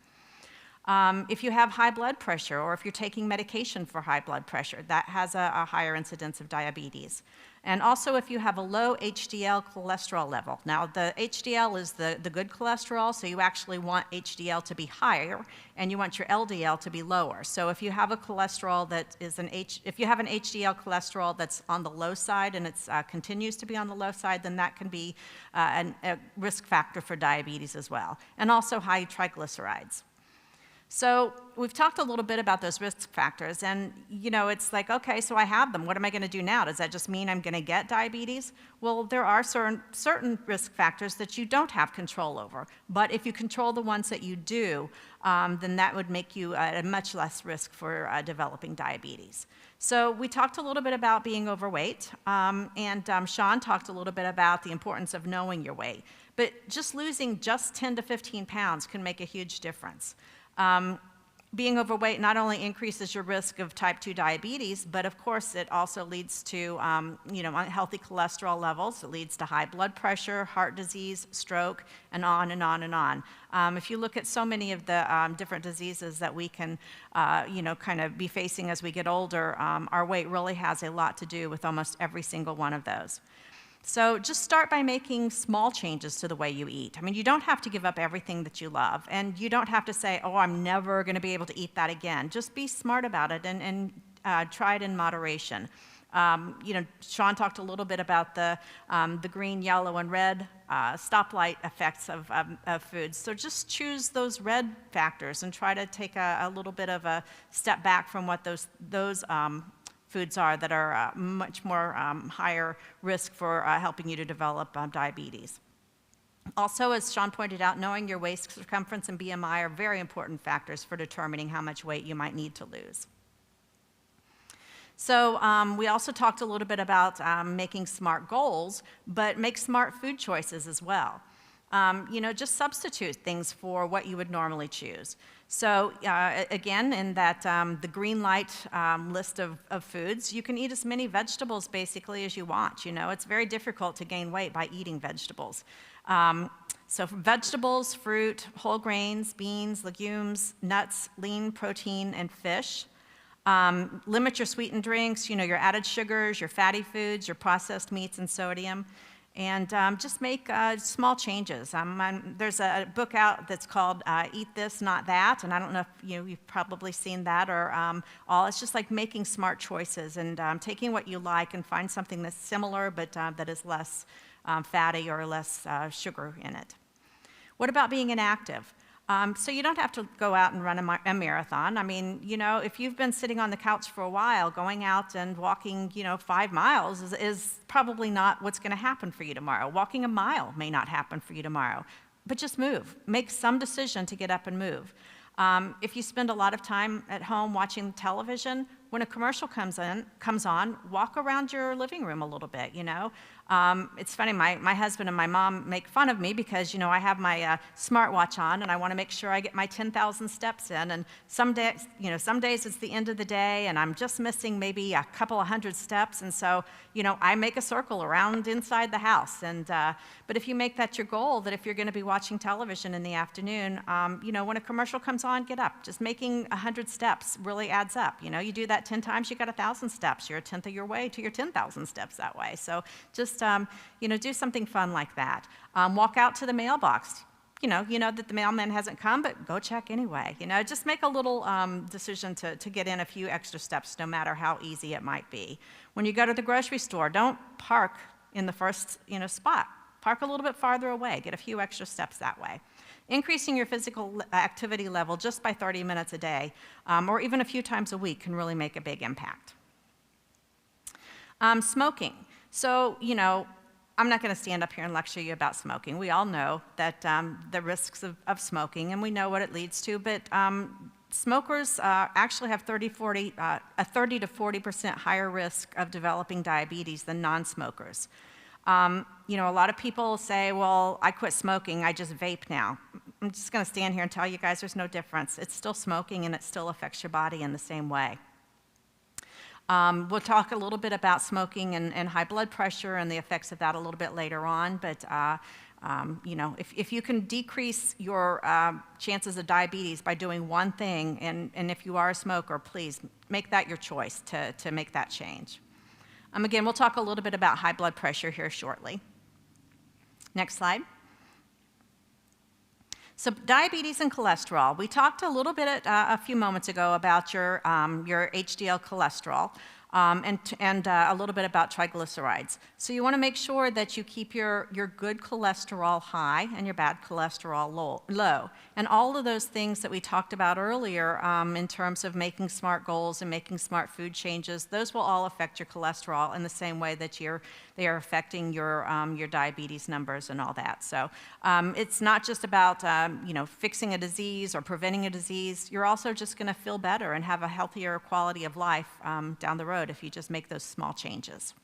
If you have high blood pressure, or if you're taking medication for high blood pressure, that has a higher incidence of diabetes. And also if you have a low HDL cholesterol level. Now the HDL is the good cholesterol, so you actually want HDL to be higher, and you want your LDL to be lower. So if you have a cholesterol that is if you have an HDL cholesterol that's on the low side and it continues to be on the low side, then that can be a risk factor for diabetes as well. And also high triglycerides. So we've talked a little bit about those risk factors, and it's like, okay, so I have them. What am I going to do now? Does that just mean I'm going to get diabetes? Well, there are certain risk factors that you don't have control over, but if you control the ones that you do, then that would make you at a much less risk for developing diabetes. So we talked a little bit about being overweight, and Shawn talked a little bit about the importance of knowing your weight, but just losing just 10 to 15 pounds can make a huge difference. Being overweight not only increases your risk of type 2 diabetes, but of course it also leads to unhealthy cholesterol levels. It leads to high blood pressure, heart disease, stroke, and on and on and on. If you look at so many of the different diseases that we can kind of be facing as we get older, our weight really has a lot to do with almost every single one of those. So just start by making small changes to the way you eat. I mean, you don't have to give up everything that you love, and you don't have to say, oh, I'm never going to be able to eat that again. Just be smart about it and try it in moderation. Shawn talked a little bit about the green, yellow, and red stoplight effects of foods. So just choose those red factors and try to take a little bit of a step back from what those foods are that are much more higher risk for helping you to develop diabetes. Also, as Shawn pointed out, knowing your waist circumference and BMI are very important factors for determining how much weight you might need to lose. So we also talked a little bit about making smart goals, but make smart food choices as well. Just substitute things for what you would normally choose. So again, in that the green light list of foods, you can eat as many vegetables basically as you want. It's very difficult to gain weight by eating vegetables. So vegetables, fruit, whole grains, beans, legumes, nuts, lean protein, and fish. Limit your sweetened drinks, your added sugars, your fatty foods, your processed meats and sodium. And just make small changes. There's a book out that's called Eat This, Not That, and I don't know if you've probably seen that or all. It's just like making smart choices and taking what you like and find something that's similar but that is less fatty or less sugar in it. What about being inactive? So you don't have to go out and run a marathon. I mean, if you've been sitting on the couch for a while, going out and walking, 5 miles is probably not what's going to happen for you tomorrow. Walking a mile may not happen for you tomorrow, but just move. Make some decision to get up and move. If you spend a lot of time at home watching television, when a commercial comes on, walk around your living room a little bit, It's funny, my husband and my mom make fun of me because, I have my smartwatch on and I want to make sure I get my 10,000 steps in. And some days it's the end of the day and I'm just missing maybe a couple of hundred steps. And so, I make a circle around inside the house. And but if you make that your goal, that if you're going to be watching television in the afternoon, when a commercial comes on, get up. Just making 100 steps really adds up. You do that that 10 times, you got 1,000 steps. You're a tenth of your way to your 10,000 steps that way. So just, do something fun like that. Walk out to the mailbox. You know that the mailman hasn't come, but go check anyway. Just make a little decision to get in a few extra steps, no matter how easy it might be. When you go to the grocery store, don't park in the first, spot. Park a little bit farther away. Get a few extra steps that way. Increasing your physical activity level just by 30 minutes a day, or even a few times a week, can really make a big impact. Smoking. So, I'm not going to stand up here and lecture you about smoking. We all know that the risks of smoking, and we know what it leads to, but smokers actually have a 30 to 40% higher risk of developing diabetes than non-smokers. A lot of people say, well, I quit smoking, I just vape now. I'm just going to stand here and tell you guys there's no difference. It's still smoking, and it still affects your body in the same way. We'll talk a little bit about smoking and high blood pressure and the effects of that a little bit later on, but if you can decrease your chances of diabetes by doing one thing, and if you are a smoker, please make that your choice to make that change. Again, we'll talk a little bit about high blood pressure here shortly. Next slide. So diabetes and cholesterol. We talked a little bit a few moments ago about your HDL cholesterol and a little bit about triglycerides. So you want to make sure that you keep your good cholesterol high and your bad cholesterol low. And all of those things that we talked about earlier in terms of making smart goals and making smart food changes, those will all affect your cholesterol in the same way that they are affecting your diabetes numbers and all that. So it's not just about fixing a disease or preventing a disease. You're also just going to feel better and have a healthier quality of life down the road if you just make those small changes.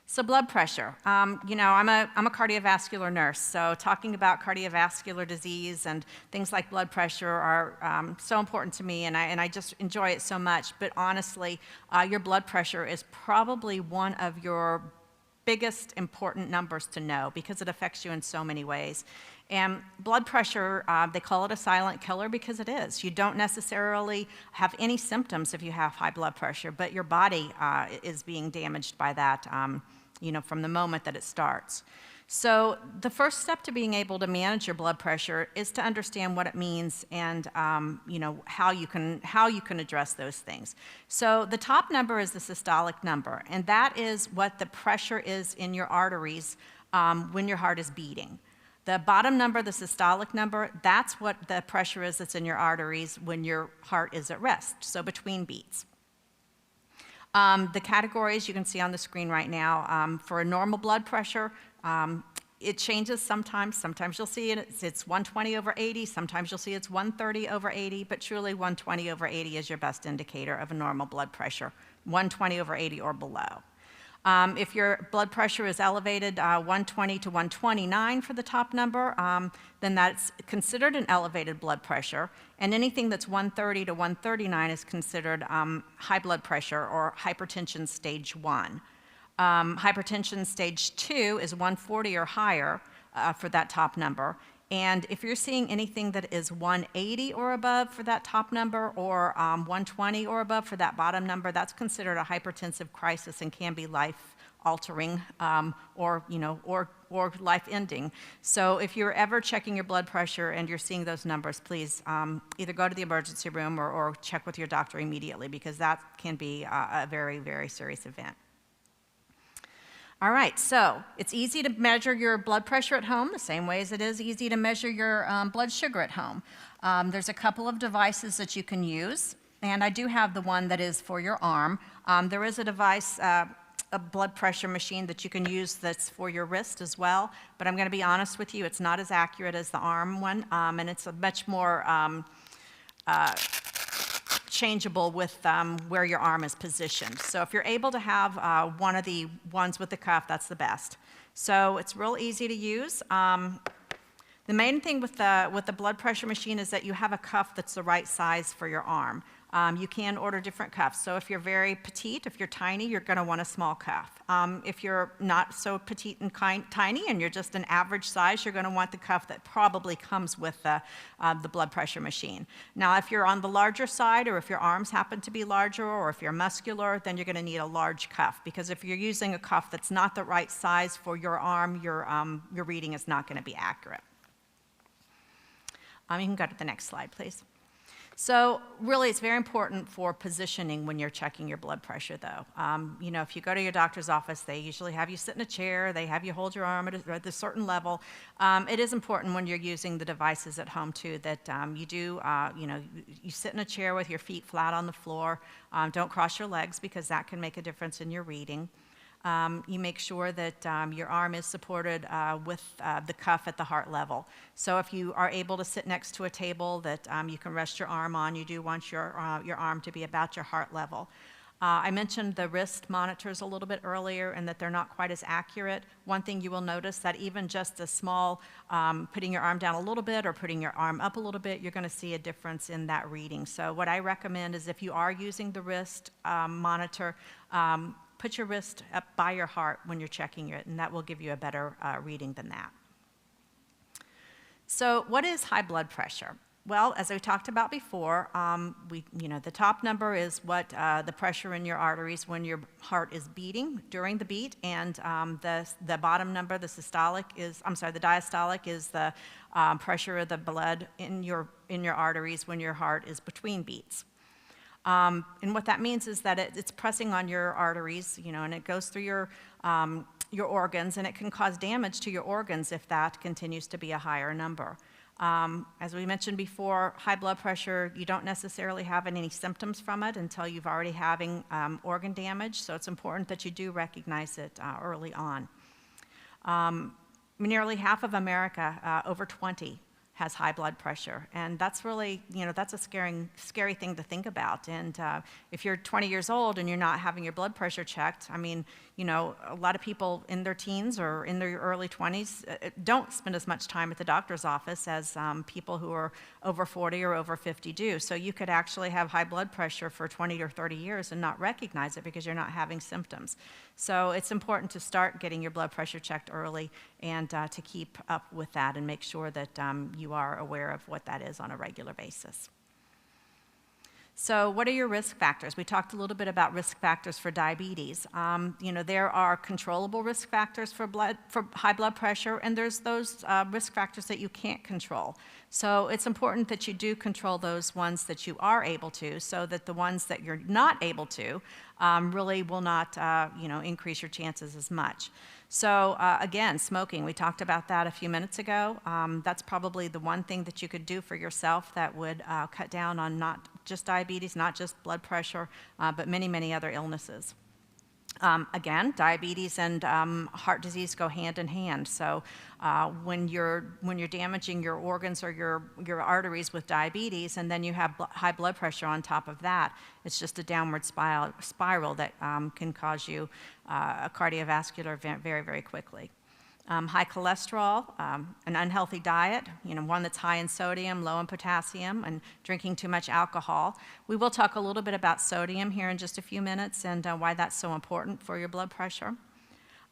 So blood pressure. I'm a cardiovascular nurse, so talking about cardiovascular disease and things like blood pressure are so important to me, and I just enjoy it so much. But honestly, your blood pressure is probably one of your biggest important numbers to know because it affects you in so many ways. And blood pressure, they call it a silent killer because it is. You don't necessarily have any symptoms if you have high blood pressure, but your body is being damaged by that, from the moment that it starts. So the first step to being able to manage your blood pressure is to understand what it means and how you can address those things. So the top number is the systolic number, and that is what the pressure is in your arteries when your heart is beating. The bottom number, the systolic number, that's what the pressure is that's in your arteries when your heart is at rest, so between beats. The categories you can see on the screen right now, for a normal blood pressure, it changes sometimes. Sometimes you'll see it's 120 over 80. Sometimes you'll see it's 130 over 80, but truly 120 over 80 is your best indicator of a normal blood pressure, 120 over 80 or below. If your blood pressure is elevated 120 to 129 for the top number, then that's considered an elevated blood pressure, and anything that's 130 to 139 is considered high blood pressure or hypertension stage 1. Hypertension stage 2 is 140 or higher for that top number. And if you're seeing anything that is 180 or above for that top number, or 120 or above for that bottom number, that's considered a hypertensive crisis and can be life-altering or life-ending. So if you're ever checking your blood pressure and you're seeing those numbers, please either go to the emergency room or check with your doctor immediately, because that can be a very, very serious event. All right, so it's easy to measure your blood pressure at home the same way as it is easy to measure your blood sugar at home. There's a couple of devices that you can use, and I do have the one that is for your arm. There is a device, a blood pressure machine that you can use that's for your wrist as well, but I'm going to be honest with you, it's not as accurate as the arm one, and it's a much more changeable with where your arm is positioned. So if you're able to have one of the ones with the cuff, that's the best. So it's real easy to use. The main thing with the blood pressure machine is that you have a cuff that's the right size for your arm. You can order different cuffs. So if you're very petite, if you're tiny, you're going to want a small cuff. If you're not so petite and tiny and you're just an average size, you're going to want the cuff that probably comes with the blood pressure machine. Now, if you're on the larger side, or if your arms happen to be larger, or if you're muscular, then you're going to need a large cuff, because if you're using a cuff that's not the right size for your arm, your reading is not going to be accurate. You can go to the next slide, please. So really, it's very important for positioning when you're checking your blood pressure, though. You know, if you go to your doctor's office, they usually have you sit in a chair, they have you hold your arm at a certain level. It is important when you're using the devices at home, too, that you do, you know, you sit in a chair with your feet flat on the floor. Don't cross your legs, because that can make a difference in your reading. You make sure that your arm is supported with the cuff at the heart level. So if you are able to sit next to a table that you can rest your arm on, you do want your arm to be about your heart level. I mentioned the wrist monitors a little bit earlier, and that they're not quite as accurate. One thing you will notice, that even just a small putting your arm down a little bit or putting your arm up a little bit, you're going to see a difference in that reading. So what I recommend is, if you are using the wrist monitor, put your wrist up by your heart when you're checking it, and that will give you a better reading than that. So what is high blood pressure? Well, as I talked about before, the top number is what the pressure in your arteries when your heart is beating during the beat, and the bottom number, the diastolic, is the pressure of the blood in your arteries when your heart is between beats. And what that means is that it's pressing on your arteries, you know, and it goes through your organs, and it can cause damage to your organs if that continues to be a higher number. As we mentioned before, high blood pressure, you don't necessarily have any symptoms from it until you've already having organ damage, so it's important that you do recognize it early on. Nearly half of America, over 20, has high blood pressure, and that's really, you know, that's a scary thing to think about. And if you're 20 years old and you're not having your blood pressure checked, I mean, you know, a lot of people in their teens or in their early 20s don't spend as much time at the doctor's office as people who are over 40 or over 50 do. So you could actually have high blood pressure for 20 or 30 years and not recognize it because you're not having symptoms. So it's important to start getting your blood pressure checked early, and to keep up with that and make sure that you are aware of what that is on a regular basis. So what are your risk factors? We talked a little bit about risk factors for diabetes. You know, there are controllable risk factors for high blood pressure, and there's those risk factors that you can't control. So it's important that you do control those ones that you are able to, so that the ones that you're not able to really will not, you know, increase your chances as much. So again, smoking, we talked about that a few minutes ago. That's probably the one thing that you could do for yourself that would cut down on not just diabetes, not just blood pressure, but many, many other illnesses. Again, diabetes and heart disease go hand in hand. So when you're damaging your organs or your arteries with diabetes, and then you have high blood pressure on top of that, it's just a downward spiral that can cause you a cardiovascular event very, very quickly. High cholesterol, an unhealthy diet, you know, one that's high in sodium, low in potassium, and drinking too much alcohol. We will talk a little bit about sodium here in just a few minutes, and why that's so important for your blood pressure.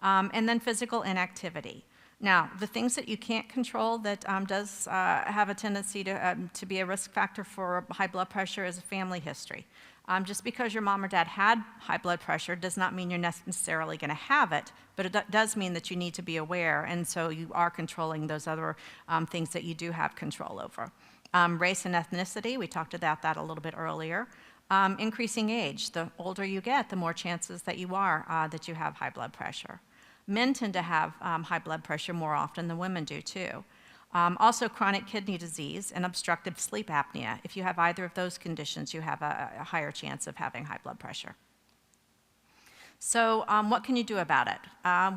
And then physical inactivity. Now, the things that you can't control that does have a tendency to be a risk factor for high blood pressure is a family history. Just because your mom or dad had high blood pressure does not mean you're necessarily going to have it, but it does mean that you need to be aware, and so you are controlling those other things that you do have control over. Race and ethnicity, we talked about that a little bit earlier. Increasing age, the older you get, the more chances that you are that you have high blood pressure. Men tend to have high blood pressure more often than women do too. Also, chronic kidney disease and obstructive sleep apnea. If you have either of those conditions, you have a higher chance of having high blood pressure. So what can you do about it?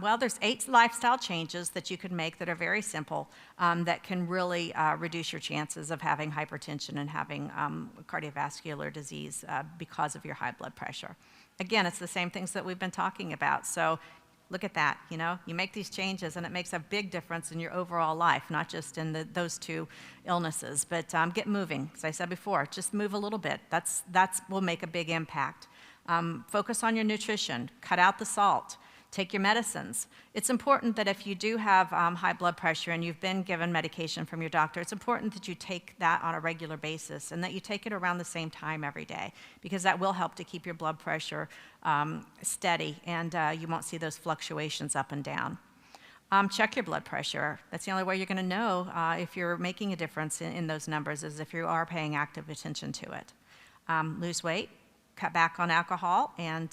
Well, there's 8 lifestyle changes that you can make that are very simple that can really reduce your chances of having hypertension and having cardiovascular disease because of your high blood pressure. Again, it's the same things that we've been talking about. So look at that, you know? You make these changes, and it makes a big difference in your overall life, not just in those two illnesses. But get moving. As I said before, just move a little bit. That's will make a big impact. Focus on your nutrition. Cut out the salt. Take your medicines. It's important that if you do have high blood pressure and you've been given medication from your doctor, it's important that you take that on a regular basis and that you take it around the same time every day, because that will help to keep your blood pressure steady, and you won't see those fluctuations up and down. Check your blood pressure. That's the only way you're going to know if you're making a difference in those numbers, is if you are paying active attention to it. Lose weight, cut back on alcohol, and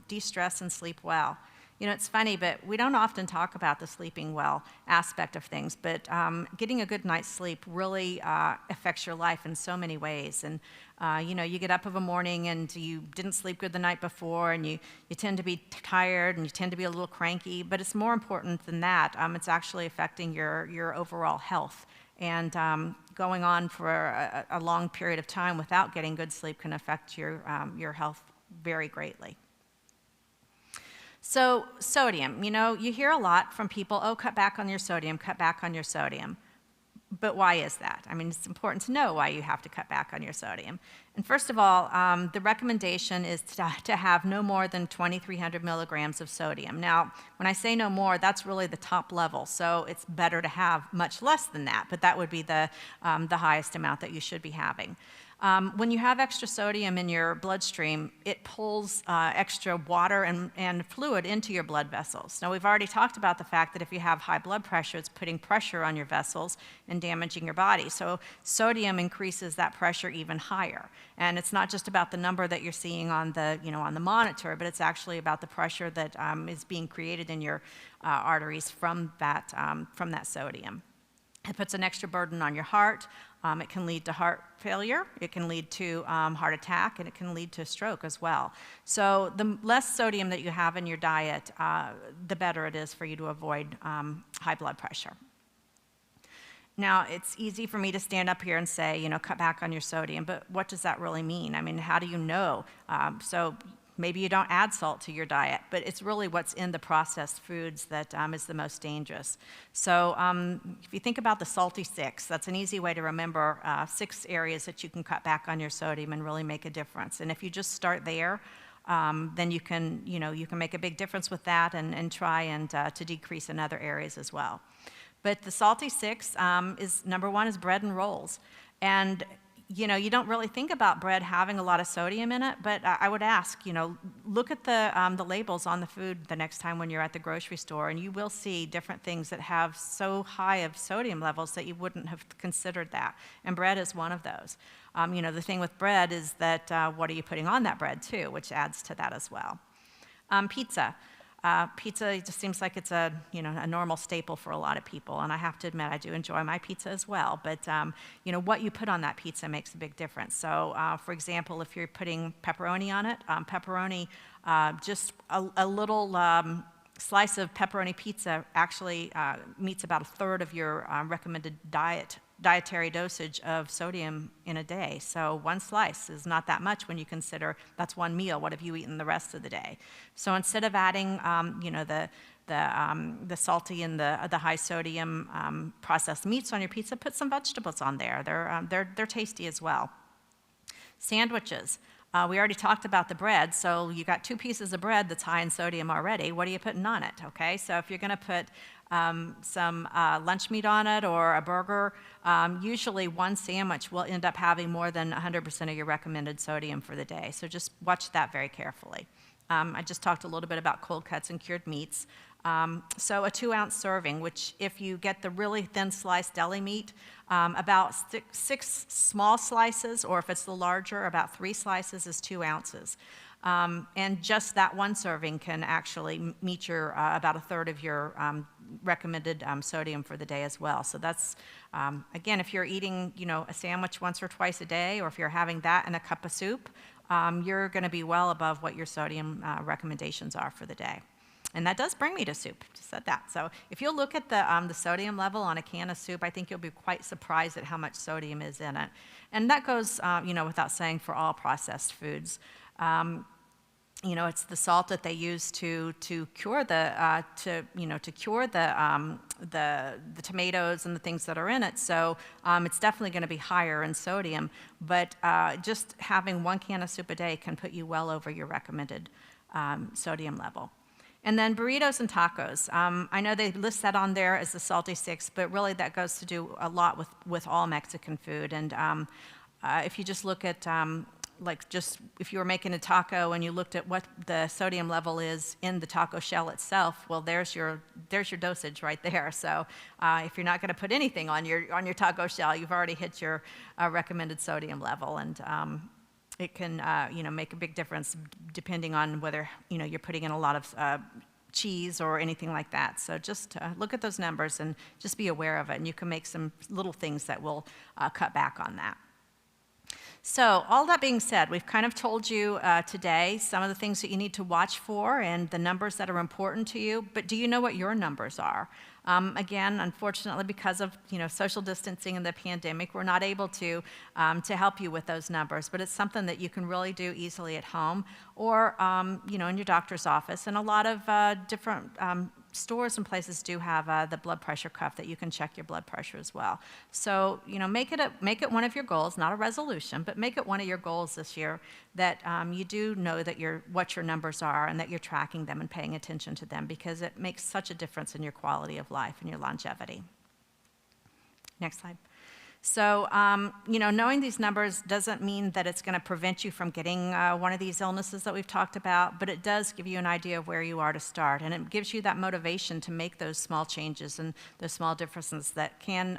de-stress and sleep well. You know, it's funny, but we don't often talk about the sleeping well aspect of things, but getting a good night's sleep really affects your life in so many ways. And, you know, you get up of a morning and you didn't sleep good the night before, and you tend to be tired and you tend to be a little cranky, but it's more important than that. It's actually affecting your overall health. And going on for a long period of time without getting good sleep can affect your health very greatly. So sodium, you know, you hear a lot from people, oh, cut back on your sodium, cut back on your sodium. But why is that? I mean, it's important to know why you have to cut back on your sodium. And first of all, the recommendation is to have no more than 2,300 milligrams of sodium. Now, when I say no more, that's really the top level. So it's better to have much less than that, but that would be the highest amount that you should be having. When you have extra sodium in your bloodstream, it pulls extra water and fluid into your blood vessels. Now, we've already talked about the fact that if you have high blood pressure, it's putting pressure on your vessels and damaging your body. So sodium increases that pressure even higher. And it's not just about the number that you're seeing on the monitor, but it's actually about the pressure that is being created in your arteries from that sodium. It puts an extra burden on your heart. It can lead to heart failure, it can lead to heart attack, and it can lead to stroke as well. So the less sodium that you have in your diet, the better it is for you to avoid high blood pressure. Now, it's easy for me to stand up here and say, you know, cut back on your sodium, but what does that really mean? I mean, how do you know? So maybe you don't add salt to your diet, but it's really what's in the processed foods that is the most dangerous. So if you think about the salty 6, that's an easy way to remember 6 areas that you can cut back on your sodium and really make a difference. And if you just start there, then you can make a big difference with that and try and to decrease in other areas as well. But the salty 6 is number 1 is bread and rolls. And you know, you don't really think about bread having a lot of sodium in it, but I would ask, you know, look at the labels on the food the next time when you're at the grocery store, and you will see different things that have so high of sodium levels that you wouldn't have considered that. And bread is one of those. You know, the thing with bread is that what are you putting on that bread too, which adds to that as well. Pizza. Pizza just seems like it's a normal staple for a lot of people, and I have to admit I do enjoy my pizza as well. But you know, what you put on that pizza makes a big difference. So, for example, if you're putting pepperoni on it, just a little slice of pepperoni pizza actually meets about 1/3 of your recommended dietary dosage of sodium in a day. So 1 slice is not that much when you consider that's 1 meal. What have you eaten the rest of the day? So instead of adding, the salty and the high sodium processed meats on your pizza, put some vegetables on there. They're tasty as well. Sandwiches. We already talked about the bread, so you got 2 pieces of bread that's high in sodium already. What are you putting on it? Okay, so if you're going to put some lunch meat on it or a burger, usually 1 sandwich will end up having more than 100% of your recommended sodium for the day. So just watch that very carefully. I just talked a little bit about cold cuts and cured meats. So a 2-ounce serving, which if you get the really thin sliced deli meat, about 6 small slices, or if it's the larger, about 3 slices is 2 ounces. And just that 1 serving can actually meet your about 1/3 of your recommended sodium for the day as well. So that's, again, if you're eating, a sandwich once or twice a day, or if you're having that in a cup of soup, you're going to be well above what your sodium recommendations are for the day. And that does bring me to soup, just said that. So if you'll look at the sodium level on a can of soup, I think you'll be quite surprised at how much sodium is in it. And that goes, without saying, for all processed foods. It's the salt that they use to cure the the tomatoes and the things that are in it. So it's definitely going to be higher in sodium. But just having 1 can of soup a day can put you well over your recommended sodium level. And then burritos and tacos. I know they list that on there as the salty six, but really that goes to do a lot with all Mexican food. And if you just look at if you were making a taco and you looked at what the sodium level is in the taco shell itself, well, there's your dosage right there. So if you're not going to put anything on your taco shell, you've already hit your recommended sodium level, and it can make a big difference depending on whether you're putting in a lot of cheese or anything like that. So just look at those numbers and just be aware of it, and you can make some little things that will cut back on that. So all that being said, we've kind of told you today some of the things that you need to watch for and the numbers that are important to you, but do you know what your numbers are? Again, unfortunately, because of social distancing and the pandemic, we're not able to help you with those numbers, but it's something that you can really do easily at home or in your doctor's office. And a lot of different stores and places do have the blood pressure cuff that you can check your blood pressure as well. So make it one of your goals, not a resolution, but make it one of your goals this year that you do know that what your numbers are and that you're tracking them and paying attention to them, because it makes such a difference in your quality of life and your longevity. Next slide. So, knowing these numbers doesn't mean that it's going to prevent you from getting one of these illnesses that we've talked about, but it does give you an idea of where you are to start, and it gives you that motivation to make those small changes and those small differences that can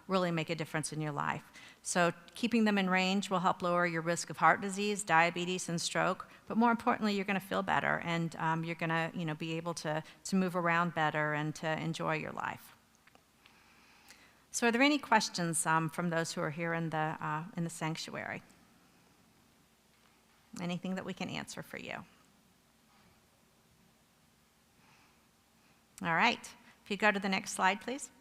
really make a difference in your life. So keeping them in range will help lower your risk of heart disease, diabetes, and stroke, but more importantly, you're going to feel better, and you're going to be able to move around better and to enjoy your life. So are there any questions from those who are here in the sanctuary? Anything that we can answer for you? All right. If you go to the next slide, please.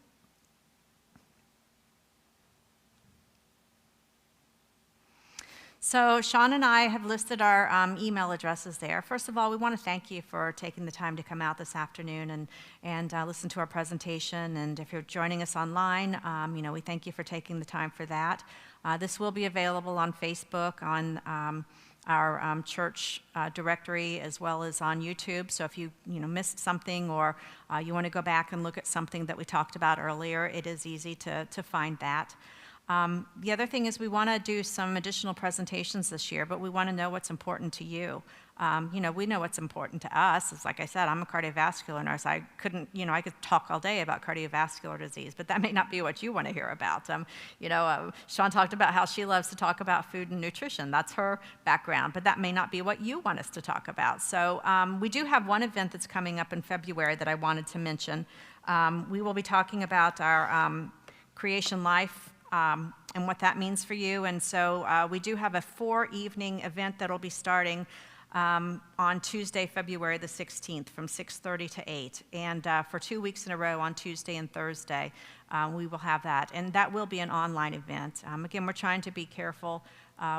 So Shawn and I have listed our email addresses there. First of all, we want to thank you for taking the time to come out this afternoon and listen to our presentation. And if you're joining us online, we thank you for taking the time for that. This will be available on Facebook, on our church directory, as well as on YouTube. So if you missed something or you want to go back and look at something that we talked about earlier, it is easy to find that. The other thing is we want to do some additional presentations this year, but we want to know what's important to you. We know what's important to us. It's like I said, I'm a cardiovascular nurse. I could talk all day about cardiovascular disease, but that may not be what you want to hear about. Shawn talked about how she loves to talk about food and nutrition. That's her background, but that may not be what you want us to talk about. So we do have one event that's coming up in February that I wanted to mention. We will be talking about our Creation Life and what that means for you. And so we do have a 4-evening event that will be starting on Tuesday, February the 16th from 6:30 to 8. And for 2 weeks in a row on Tuesday and Thursday, we will have that. And that will be an online event. Again, we're trying to be careful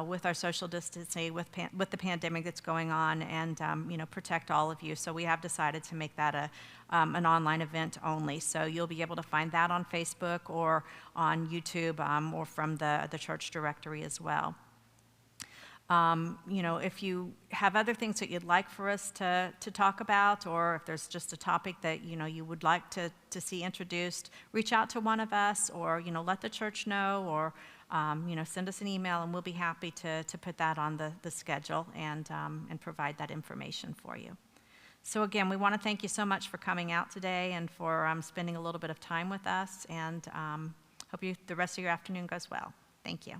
with our social distancing, with the pandemic that's going on, and protect all of you. So we have decided to make that an online event only. So you'll be able to find that on Facebook or on YouTube or from the church directory as well. If you have other things that you'd like for us to talk about, or if there's just a topic that you would like to see introduced, reach out to one of us, or let the church know, or send us an email, and we'll be happy to put that on the schedule and provide that information for you. So again, we want to thank you so much for coming out today and for spending a little bit of time with us, and hope the rest of your afternoon goes well. Thank you.